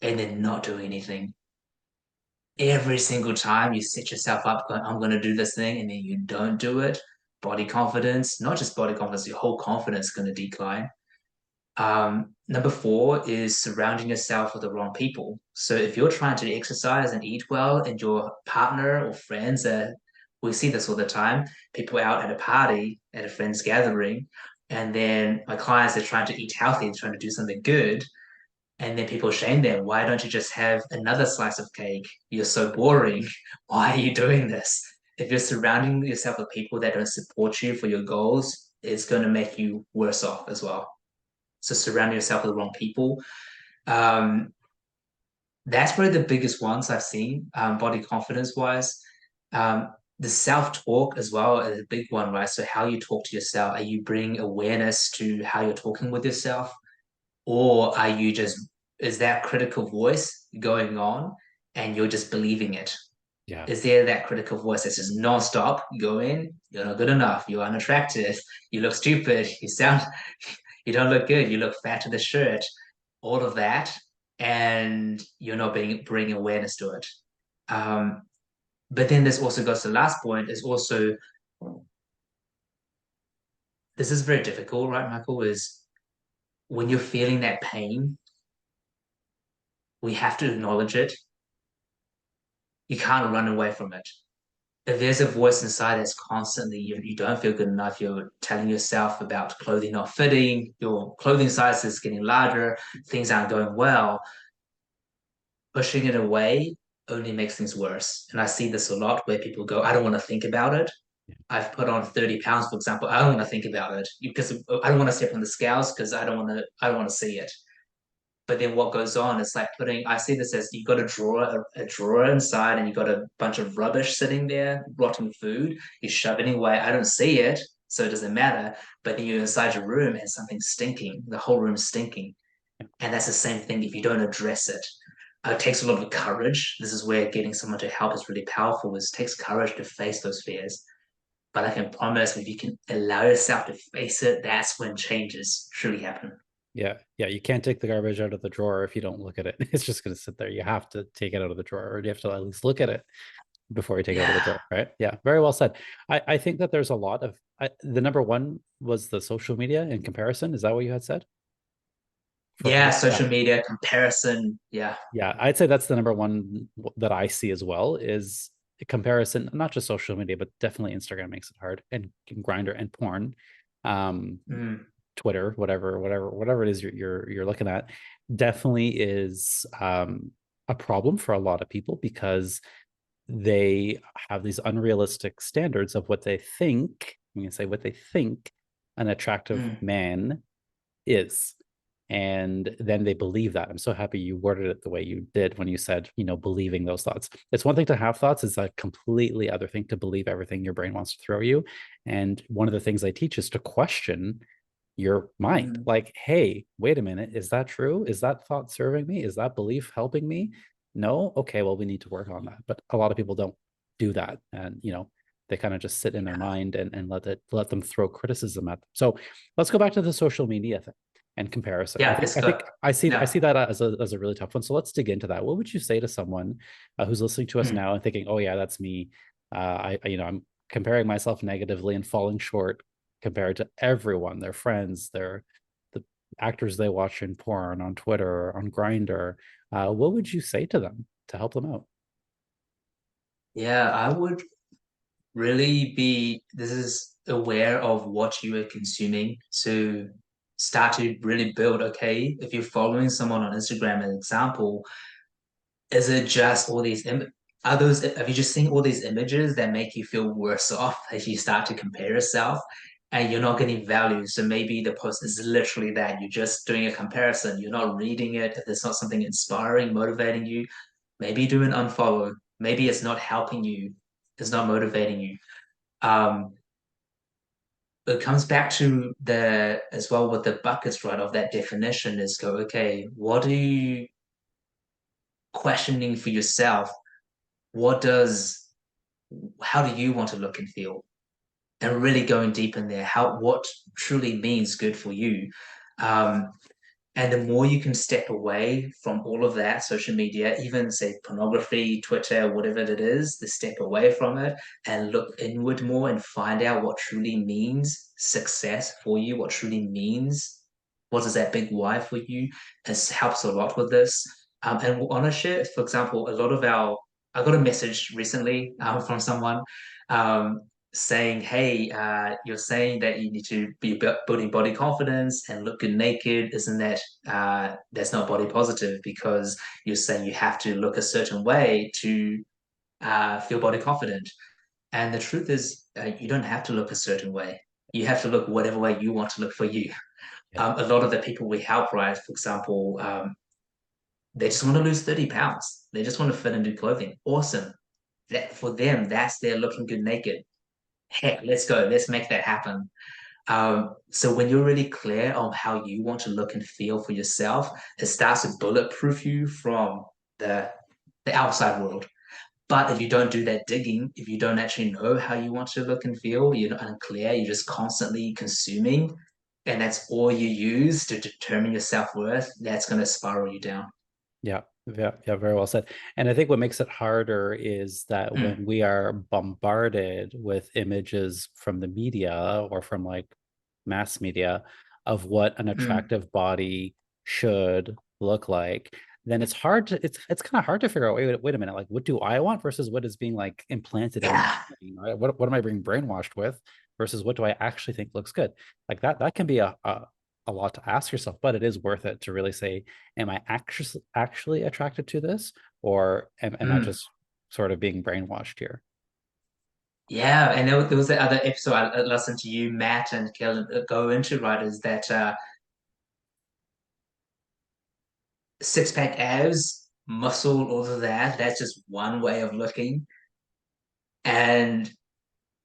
S2: and then not doing anything. Every single time you set yourself up, going, I'm going to do this thing, and then you don't do it. Body confidence, not just body confidence, your whole confidence is going to decline. Number four is surrounding yourself with the wrong people. So if you're trying to exercise and eat well, and your partner or friends are, we see this all the time, people out at a party, at a friend's gathering, and then my clients are trying to eat healthy, trying to do something good, and then people shame them. Why don't you just have another slice of cake? You're so boring. Why are you doing this? If you're surrounding yourself with people that don't support you for your goals, it's going to make you worse off as well. So surround yourself with the wrong people. Um, that's probably the biggest ones I've seen, body confidence wise. The self talk as well is a big one, right? So how you talk to yourself, are you bringing awareness to how you're talking with yourself, or are you just, is that critical voice going on and you're just believing it?
S1: Yeah.
S2: Is there that critical voice that's just nonstop going, you're not good enough, you're unattractive, you look stupid, you sound, you don't look good, you look fat to the shirt, all of that, and you're not being bringing awareness to it. Um, but then this also goes to the last point is also, this is very difficult, right, Michael? Is when you're feeling that pain, we have to acknowledge it. You can't run away from it. If there's a voice inside that's constantly, you don't feel good enough, you're telling yourself about clothing not fitting, your clothing size is getting larger, things aren't going well, pushing it away only makes things worse. And I see this a lot where people go, I don't want to think about it. I've put on 30 pounds, for example. I don't want to think about it because I don't want to step on the scales because I don't want to see it. But then what goes on is like putting, I see this as you got a drawer inside and you got a bunch of rubbish sitting there, rotten food. You shove it away. I don't see it, so it doesn't matter. But then you're inside your room and something's stinking. The whole room is stinking. And that's the same thing if you don't address it. It takes a lot of courage. This is where getting someone to help is really powerful. Is it takes courage to face those fears. But I can promise if you can allow yourself to face it, that's when changes truly happen.
S1: Yeah. Yeah. You can't take the garbage out of the drawer if you don't look at it. It's just going to sit there. You have to take it out of the drawer, or you have to at least look at it before you take it out of the
S2: Yeah.
S1: drawer. Right. Yeah. Very well said. I think that there's a lot of, the number one was the social media in comparison. Is that what you had said?
S2: Yeah,
S1: Yeah.
S2: social media comparison. Yeah.
S1: Yeah. I'd say that's the number one that I see as well is comparison, not just social media, but definitely Instagram makes it hard, and Grinder and porn. Um,
S2: Mm,
S1: Twitter, whatever it is you're looking at, definitely is a problem for a lot of people because they have these unrealistic standards of what they think. I'm going to say what they think an attractive
S2: mm,
S1: man is. And then they believe that. I'm so happy you worded it the way you did when you said, believing those thoughts. It's one thing to have thoughts, it's a completely other thing to believe everything your brain wants to throw you. And one of the things I teach is to question your mind.
S2: mm.
S1: Like, hey, wait a minute, is that true? Is that thought serving me? Is that belief helping me? No? Okay, well, we need to work on that. But a lot of people don't do that. And they kind of just sit in their mind and let them throw criticism at them. So let's go back to the social media thing and comparison. I
S2: Yeah,
S1: think
S2: let's
S1: I
S2: go.
S1: think I see
S2: Yeah.
S1: that as a really tough one. So let's dig into that. What would you say to someone who's listening to us
S2: Mm,
S1: now and thinking, "Oh yeah, that's me. I'm comparing myself negatively and falling short compared to everyone, their friends, the actors they watch in porn, on Twitter, on Grinder." What would you say to them to help them out?
S2: yeah, I would really be, this is aware of what you are consuming. So start to really build, okay, if you're following someone on Instagram, an example, is it just all these are those, have you just seen all these images that make you feel worse off as you start to compare yourself and you're not getting value? So maybe the post is literally that you're just doing a comparison, you're not reading it. If there's not something inspiring, motivating you, maybe do an unfollow. Maybe it's not helping you, it's not motivating you. um it comes back to the, as well with the buckets, right, of that definition is go, okay, what are you questioning for yourself? What does, how do you want to look and feel? And really going deep in there, how, what truly means good for you. Um, and the more you can step away from all of that, social media, even say pornography, Twitter, whatever it is, the step away from it and look inward more and find out what truly means success for you, what truly means, what is that big why for you, it helps a lot with this. And on a share, for example, a lot of I got a message recently from someone um, saying, "Hey, you're saying that you need to be building body confidence and look good naked. Isn't that that's not body positive because you're saying you have to look a certain way to feel body confident?" And the truth is, you don't have to look a certain way. You have to look whatever way you want to look for you.
S1: Yeah.
S2: A lot of the people we help, right, for example, they just want to lose 30 pounds. They just want to fit into clothing. Awesome. That for them, that's their looking good naked. Heck, let's go. Let's make that happen. So when you're really clear on how you want to look and feel for yourself, it starts to bulletproof you from the the outside world. But if you don't do that digging, if you don't actually know how you want to look and feel, you're unclear, you're just constantly consuming, and that's all you use to determine your self-worth, that's going to spiral you down.
S1: Yeah, yeah, yeah, very well said. And I think what makes it harder is that
S2: Mm,
S1: when we are bombarded with images from the media or from like mass media of what an
S2: mm,
S1: attractive body should look like, then it's kind of hard to figure out, wait a minute, like what do I want versus what is being like implanted in my
S2: yeah.
S1: brain, right? What am I being brainwashed with versus what do I actually think looks good? Like that can be a lot to ask yourself, but it is worth it to really say, am I actually attracted to this, or am I
S2: Mm.
S1: just sort of being brainwashed here?
S2: Yeah, and there was the other episode I listened to you, Matt, and Kellen go into, right? Is that six pack abs, muscle, all of that? That's just one way of looking, and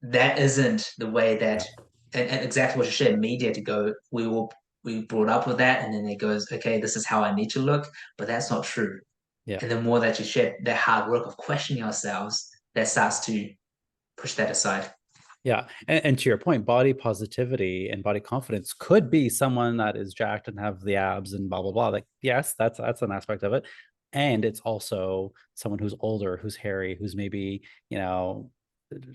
S2: that isn't the way
S1: Yeah,
S2: that. And exactly what you said, media to go. We brought up with that, and then it goes, okay, this is how I need to look, but that's not true.
S1: yeah,
S2: And the more that you share that hard work of questioning ourselves, that starts to push that aside.
S1: yeah. And to your point, body positivity and body confidence could be someone that is jacked and have the abs and blah blah blah. Like, yes, that's an aspect of it. And it's also someone who's older, who's hairy, who's maybe,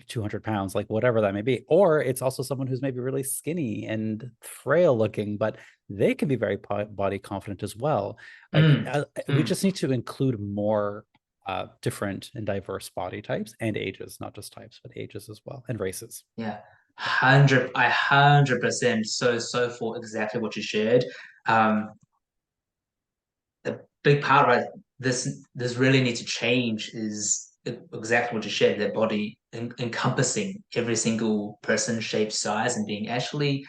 S1: 200 pounds, like whatever that may be. Or it's also someone who's maybe really skinny and frail looking, but they can be very body confident as well. Like,
S2: Mm,
S1: we
S2: mm.
S1: just need to include more different and diverse body types and ages, not just types, but ages as well, and races.
S2: Yeah, 100% so for exactly what you shared. Um, the big part, right? This really needs to change is exactly what you shared. Their body encompassing every single person, shape, size, and being actually.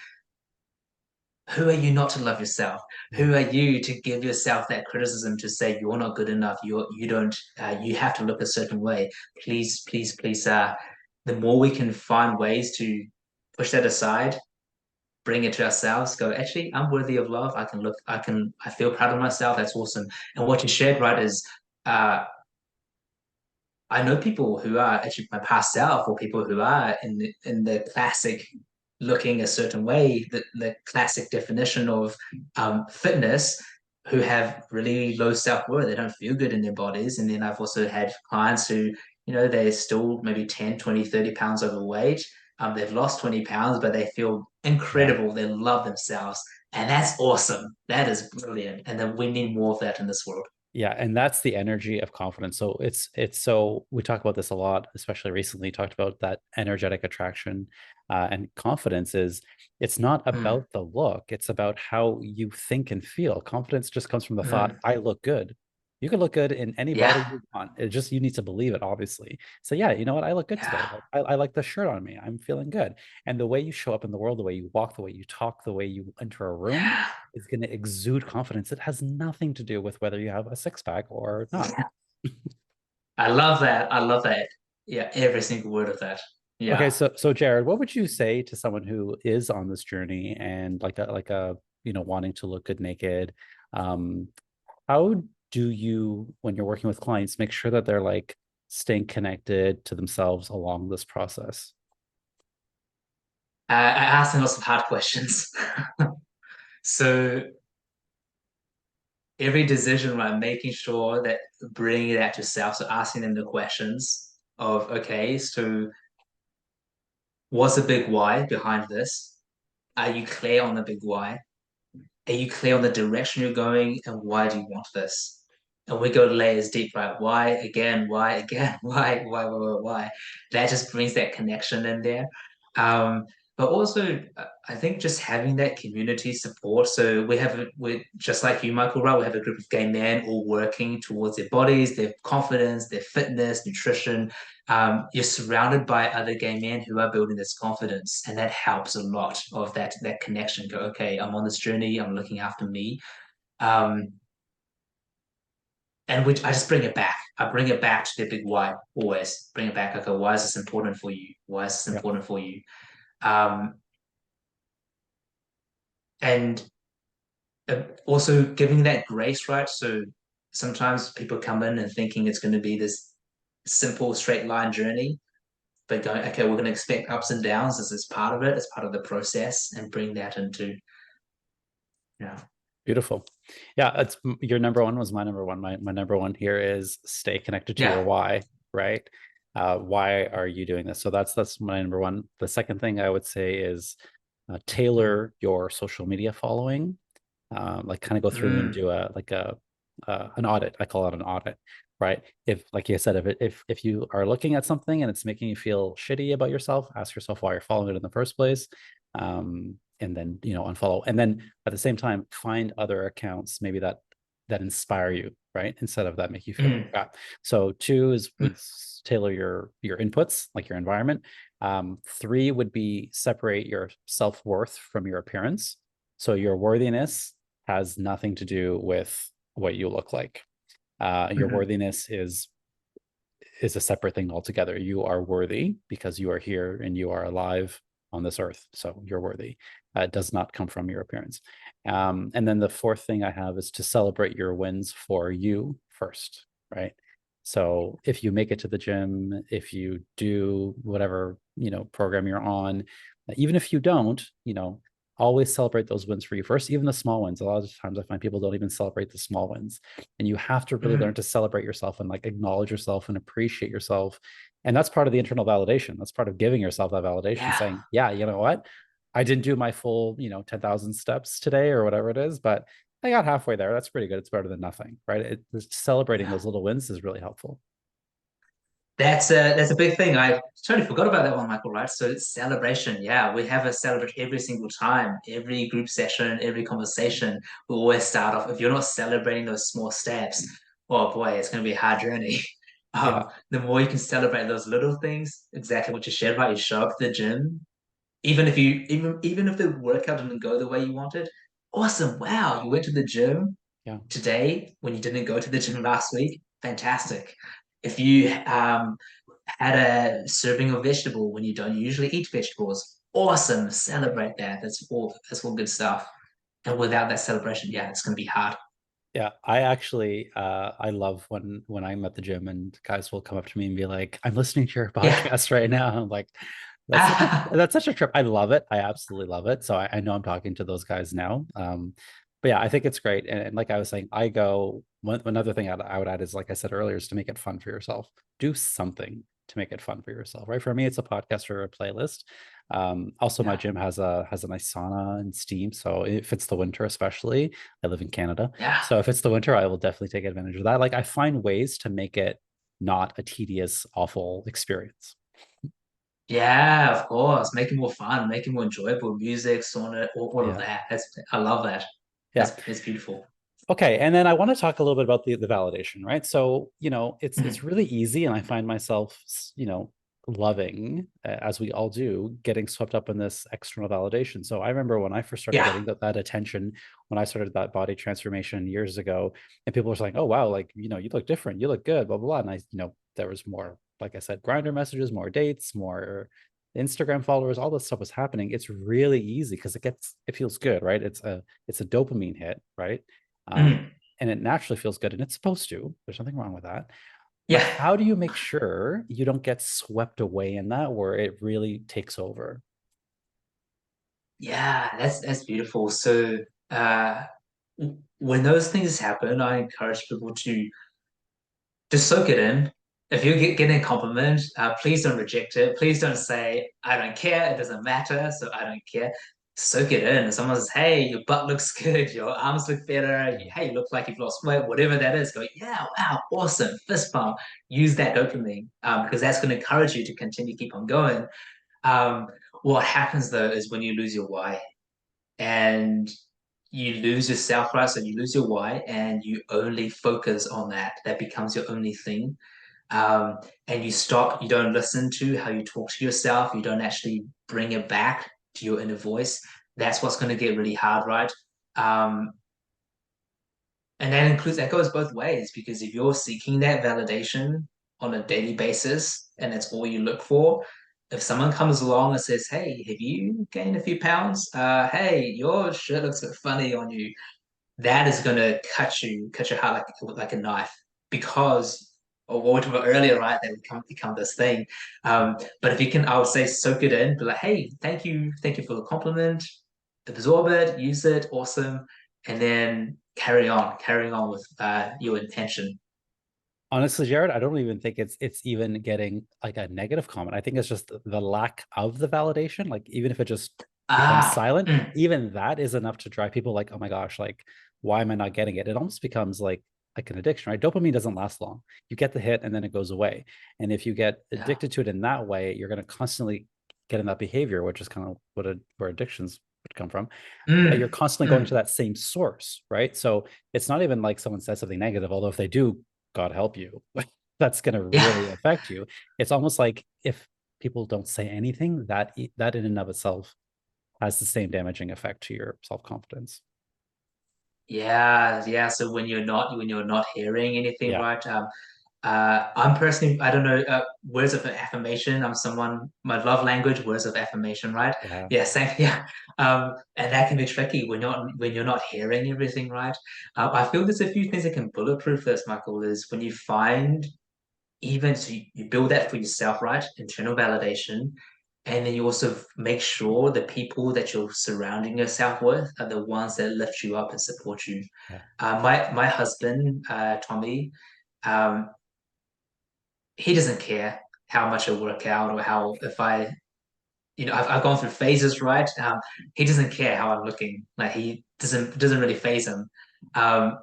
S2: Who are you not to love yourself?
S1: Yeah.
S2: Who are you to give yourself that criticism to say you're not good enough? You don't. You have to look a certain way. Please, please, please. The more we can find ways to push that aside, bring it to ourselves, go, actually, I'm worthy of love. I feel proud of myself. That's awesome. And what you shared, right, is uh, I know people who are actually my past self or people who are in the classic looking a certain way, the classic definition of fitness, who have really low self-worth. They don't feel good in their bodies. And then I've also had clients who, they're still maybe 10, 20, 30 pounds overweight. They've lost 20 pounds, but they feel
S1: Yeah.
S2: incredible. They love themselves. And that's awesome. That is brilliant. And then we need more of that in this world.
S1: Yeah, and that's the energy of confidence. So it's so we talk about this a lot, especially recently. Talked about that energetic attraction, and confidence is it's not
S2: Mm,
S1: about the look; it's about how you think and feel. Confidence just comes from the thought,
S2: mm.
S1: "I look good." You can look good in any body
S2: Yeah.
S1: you want. It just you need to believe it, obviously. So yeah, you know what? I look good today.
S2: Yeah.
S1: Like I like the shirt on me. I'm feeling good. And the way you show up in the world, the way you walk, the way you talk, the way you enter a room
S2: Yeah.
S1: is going to exude confidence. It has nothing to do with whether you have a six pack or not.
S2: Yeah. I love that. I love that. Yeah, every single word of that.
S1: Okay,
S2: Yeah.
S1: so Jarrod, what would you say to someone who is on this journey and like a wanting to look good naked? Um, how do you, when you're working with clients, make sure that they're like staying connected to themselves along this process?
S2: I asked them lots of hard questions. So every decision, right, making sure that bringing that to self, so asking them the questions of, okay, so what's the big why behind this? Are you clear on the big why? Are you clear on the direction you're going and why do you want this? And we go layers deep, right? Why again? Why again? Why? That just brings that connection in there. But also, I think just having that community support. So we just like you, Michael, right? We have a group of gay men all working towards their bodies, their confidence, their fitness, nutrition. You're surrounded by other gay men who are building this confidence, and that helps a lot of that connection. Go, okay, I'm on this journey. I'm looking after me. Um, and which I just bring it back. I bring it back to the big why. Always bring it back. Okay, why is this important for you? Why is this
S1: Yeah.
S2: important for you? Um, and Also giving that grace, right? So sometimes people come in and thinking it's going to be this simple straight line journey, but going, okay, we're going to expect ups and downs. This is part of it. It's part of the process, and bring that into, yeah,
S1: Beautiful. Yeah, it's your number one was my number one. My number one here is stay connected to your
S2: yeah,
S1: why, right? Why are you doing this? So that's my number one. The second thing I would say is tailor your social media following. Like kind of go through and
S2: mm,
S1: do an audit. I call it an audit, right? If, like you said, if you are looking at something and it's making you feel shitty about yourself, ask yourself why you're following it in the first place. And then unfollow, and then at the same time find other accounts maybe that inspire you, right, instead of that make you feel like
S2: mm,
S1: crap. So two is
S2: mm,
S1: would tailor your inputs, like your environment. Three would be separate your self-worth from your appearance. So your worthiness has nothing to do with what you look like. Your
S2: mm,
S1: worthiness is a separate thing altogether. You are worthy because you are here and you are alive on this earth. So you're worthy. It does not come from your appearance. And then the fourth thing I have is to celebrate your wins for you first, right? So if you make it to the gym, if you do whatever, program you're on, even if you don't, always celebrate those wins for you first, even the small ones. A lot of times I find people don't even celebrate the small wins. And you have to really learn
S2: mm,
S1: to celebrate yourself and like acknowledge yourself and appreciate yourself. And that's part of the internal validation. That's part of giving yourself that validation,
S2: yeah,
S1: saying, yeah, you know what? I didn't do my full, 10,000 steps today or whatever it is, but I got halfway there. That's pretty good. It's better than nothing, right? Celebrating
S2: yeah.
S1: those little wins is really helpful.
S2: That's a big thing. I totally forgot about that one, Michael, right? So it's celebration. Yeah, we have a celebrate every single time, every group session, every conversation. We always start off. If you're not celebrating those small steps, oh boy, it's going to be a hard journey.
S1: Yeah.
S2: The more you can celebrate those little things, exactly what you shared, right? You show up to the gym, even if the workout didn't go the way you wanted. Awesome! Wow, you went to the gym
S1: Yeah.
S2: today when you didn't go to the gym last week. Fantastic. If you had a serving of vegetable when you don't usually eat vegetables, awesome. Celebrate that. That's all good stuff. And without that celebration, yeah, it's gonna be hard.
S1: Yeah, I actually I love when I'm at the gym and guys will come up to me and be like, "I'm listening to your
S2: Yeah.
S1: podcast right now." I'm like, that's such a trip. I love it. I absolutely love it. So I know I'm talking to those guys now. But yeah, I think it's great. And like I was saying, another thing I would add is, like I said earlier, is to make it fun for yourself. Do something to make it fun for yourself, right? For me, it's a podcast or a playlist. Also, my
S2: Yeah.
S1: gym has a nice sauna and steam, so if it's the winter, especially, I live in Canada,
S2: Yeah.
S1: so if it's the winter, I will definitely take advantage of that. Like I find ways to make it not a tedious, awful experience.
S2: Yeah, of course. Make it more fun, make it more enjoyable. Music, sauna, all of
S1: Yeah.
S2: that. I love that.
S1: Yeah.
S2: It's beautiful.
S1: Okay, and then I want to talk a little bit about the validation, right? So, it's
S2: Mhm.
S1: really easy, and I find myself, loving, as we all do, getting swept up in this external validation. So I remember when I first started
S2: Yeah.
S1: getting that attention, when I started that body transformation years ago, and people were saying, "Oh wow, like you look different, you look good," blah blah blah, and there was more, like I said, grinder messages, more dates, more Instagram followers, all this stuff was happening. It's really easy because it feels good, right? It's a dopamine hit, right? um,
S2: Mm.
S1: and it naturally feels good, and it's supposed to. There's nothing wrong with that. But
S2: Yeah.
S1: how do you make sure you don't get swept away in that where it really takes over?
S2: Yeah, that's beautiful. So uh, when those things happen, I encourage people to just soak it in. If you getting a compliment, please don't reject it. Please don't say, I don't care, it doesn't matter, so I don't care. Soak it in. If someone says, hey, your butt looks good, your arms look better,
S1: Yeah.
S2: hey, you look like you've lost weight, whatever that is, go, yeah, wow, awesome, fist bump. Use that dopamine because that's going to encourage you to continue keep on going. Um, what happens though is when you lose your why and you lose yourself, right? So you lose your why and you only focus on that. That becomes your only thing. And you stop, you don't listen to how you talk to yourself, you don't actually bring it back to your inner voice. That's what's going to get really hard, right? Um, and that goes both ways because if you're seeking that validation on a daily basis and that's all you look for, if someone comes along and says, hey, have you gained a few pounds? Hey, your shirt looks a bit funny on you, that is going to cut your heart like a knife because of what we talked about earlier, right? That become this thing. But if you can, I would say, soak it in, be like, hey, thank you for the compliment, absorb it, use it, awesome, and then carrying on with your intention.
S1: Honestly, Jared, I don't even think it's even getting like a negative comment. I think it's just the lack of the validation. Like even if it just becomes
S2: Ah,
S1: silent,
S2: mm,
S1: even that is enough to drive people like, oh my gosh, like why am I not getting it? It almost becomes like an addiction, right? Dopamine doesn't last long. You get the hit and then it goes away. And if you get
S2: yeah,
S1: addicted to it in that way, you're going to constantly get in that behavior, which is kind of where addictions would come from. But you're
S2: mm,
S1: constantly going to
S2: mm,
S1: that same source, right? So it's not even like someone says something negative, although if they do, God help you, that's going to
S2: yeah.
S1: really affect you. It's almost like if people don't say anything, that in and of itself has the same damaging effect to your self-confidence.
S2: Yeah, yeah. So when you're not hearing anything,
S1: Yeah.
S2: right? I'm personally, I don't know, words of affirmation. I'm someone, my love language, words of affirmation, right?
S1: Yeah.
S2: Yeah, same, yeah. And that can be tricky when you're not hearing everything, right? I feel there's a few things that can bulletproof this, Michael, is when you find even so you build that for yourself, right? Internal validation. And then you also make sure the people that you're surrounding yourself with are the ones that lift you up and support you.
S1: Yeah.
S2: My husband, Tommy, um, he doesn't care how much I work out or how if I I've gone through phases, right? He doesn't care how I'm looking. Like he doesn't really phase him. Um,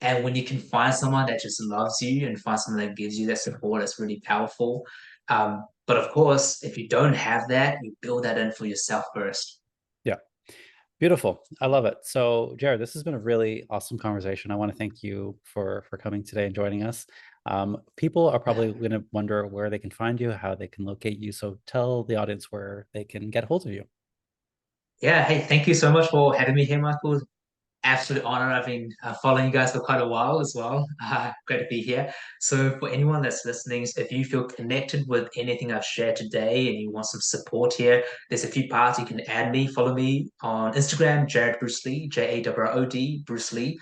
S2: and when you can find someone that just loves you and find someone that gives you that support, it's really powerful. But of course, if you don't have that, you build that in for yourself first.
S1: Yeah. Beautiful. I love it. So, Jared, this has been a really awesome conversation. I want to thank you for coming today and joining us. People are
S2: Yeah.
S1: probably going to wonder where they can find you, how they can locate you. So, tell the audience where they can get a hold of you.
S2: Yeah. Hey, thank you so much for having me here, Michael. Absolute honor. I've been following you guys for quite a while as well. Great to be here. So, for anyone that's listening, if you feel connected with anything I've shared today and you want some support here, there's a few parts you can add me. Follow me on Instagram, Jarrod Bruce Lee, Jarrod Bruce Lee.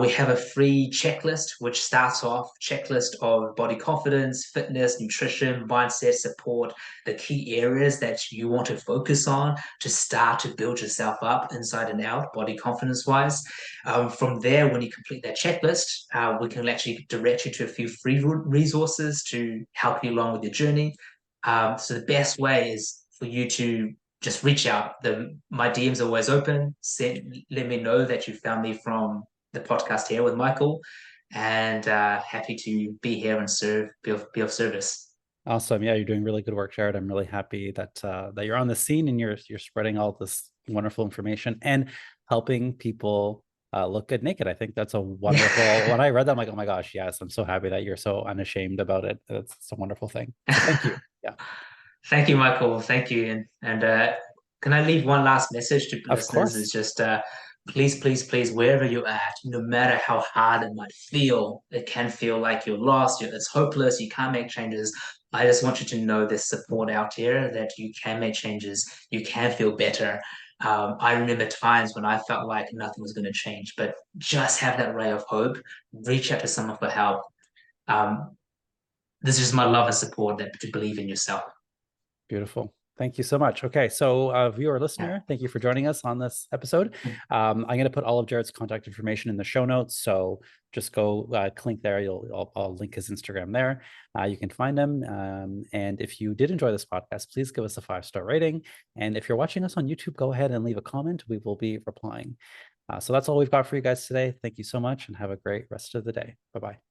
S2: We have a free checklist which starts off checklist of body confidence, fitness, nutrition, mindset, support, the key areas that you want to focus on to start to build yourself up inside and out, body confidence wise. From there, when you complete that checklist, we can actually direct you to a few free resources to help you along with your journey. So the best way is for you to just reach out. My DMs are always open. Let me know that you found me from the podcast here with Michael, and happy to be here and be of service.
S1: Awesome. Yeah, you're doing really good work, Jared. I'm really happy that you're on the scene and you're spreading all this wonderful information and helping people look good naked. I think that's a wonderful. When I read that, I'm like, oh my gosh, yes, I'm so happy that you're so unashamed about it. It's a wonderful thing. So thank you. Yeah,
S2: Thank you, Michael. Thank you. And can I leave one last message to
S1: of
S2: listeners?
S1: course.
S2: Is just please, please, please, wherever you're at, no matter how hard it might feel, it can feel like you're lost, it's hopeless, you can't make changes. I just want you to know there's support out here that you can make changes, you can feel better. I remember times when I felt like nothing was going to change, but just have that ray of hope. Reach out to someone for help. Um, this is my love and support that to believe in yourself.
S1: Beautiful. Thank you so much. Okay, so viewer, listener, thank you for joining us on this episode. I'm going to put all of Jarrod's contact information in the show notes, so just go click there. I'll link his Instagram there. You can find him. And if you did enjoy this podcast, please give us a 5-star rating. And if you're watching us on YouTube, go ahead and leave a comment. We will be replying. So that's all we've got for you guys today. Thank you so much, and have a great rest of the day. Bye-bye.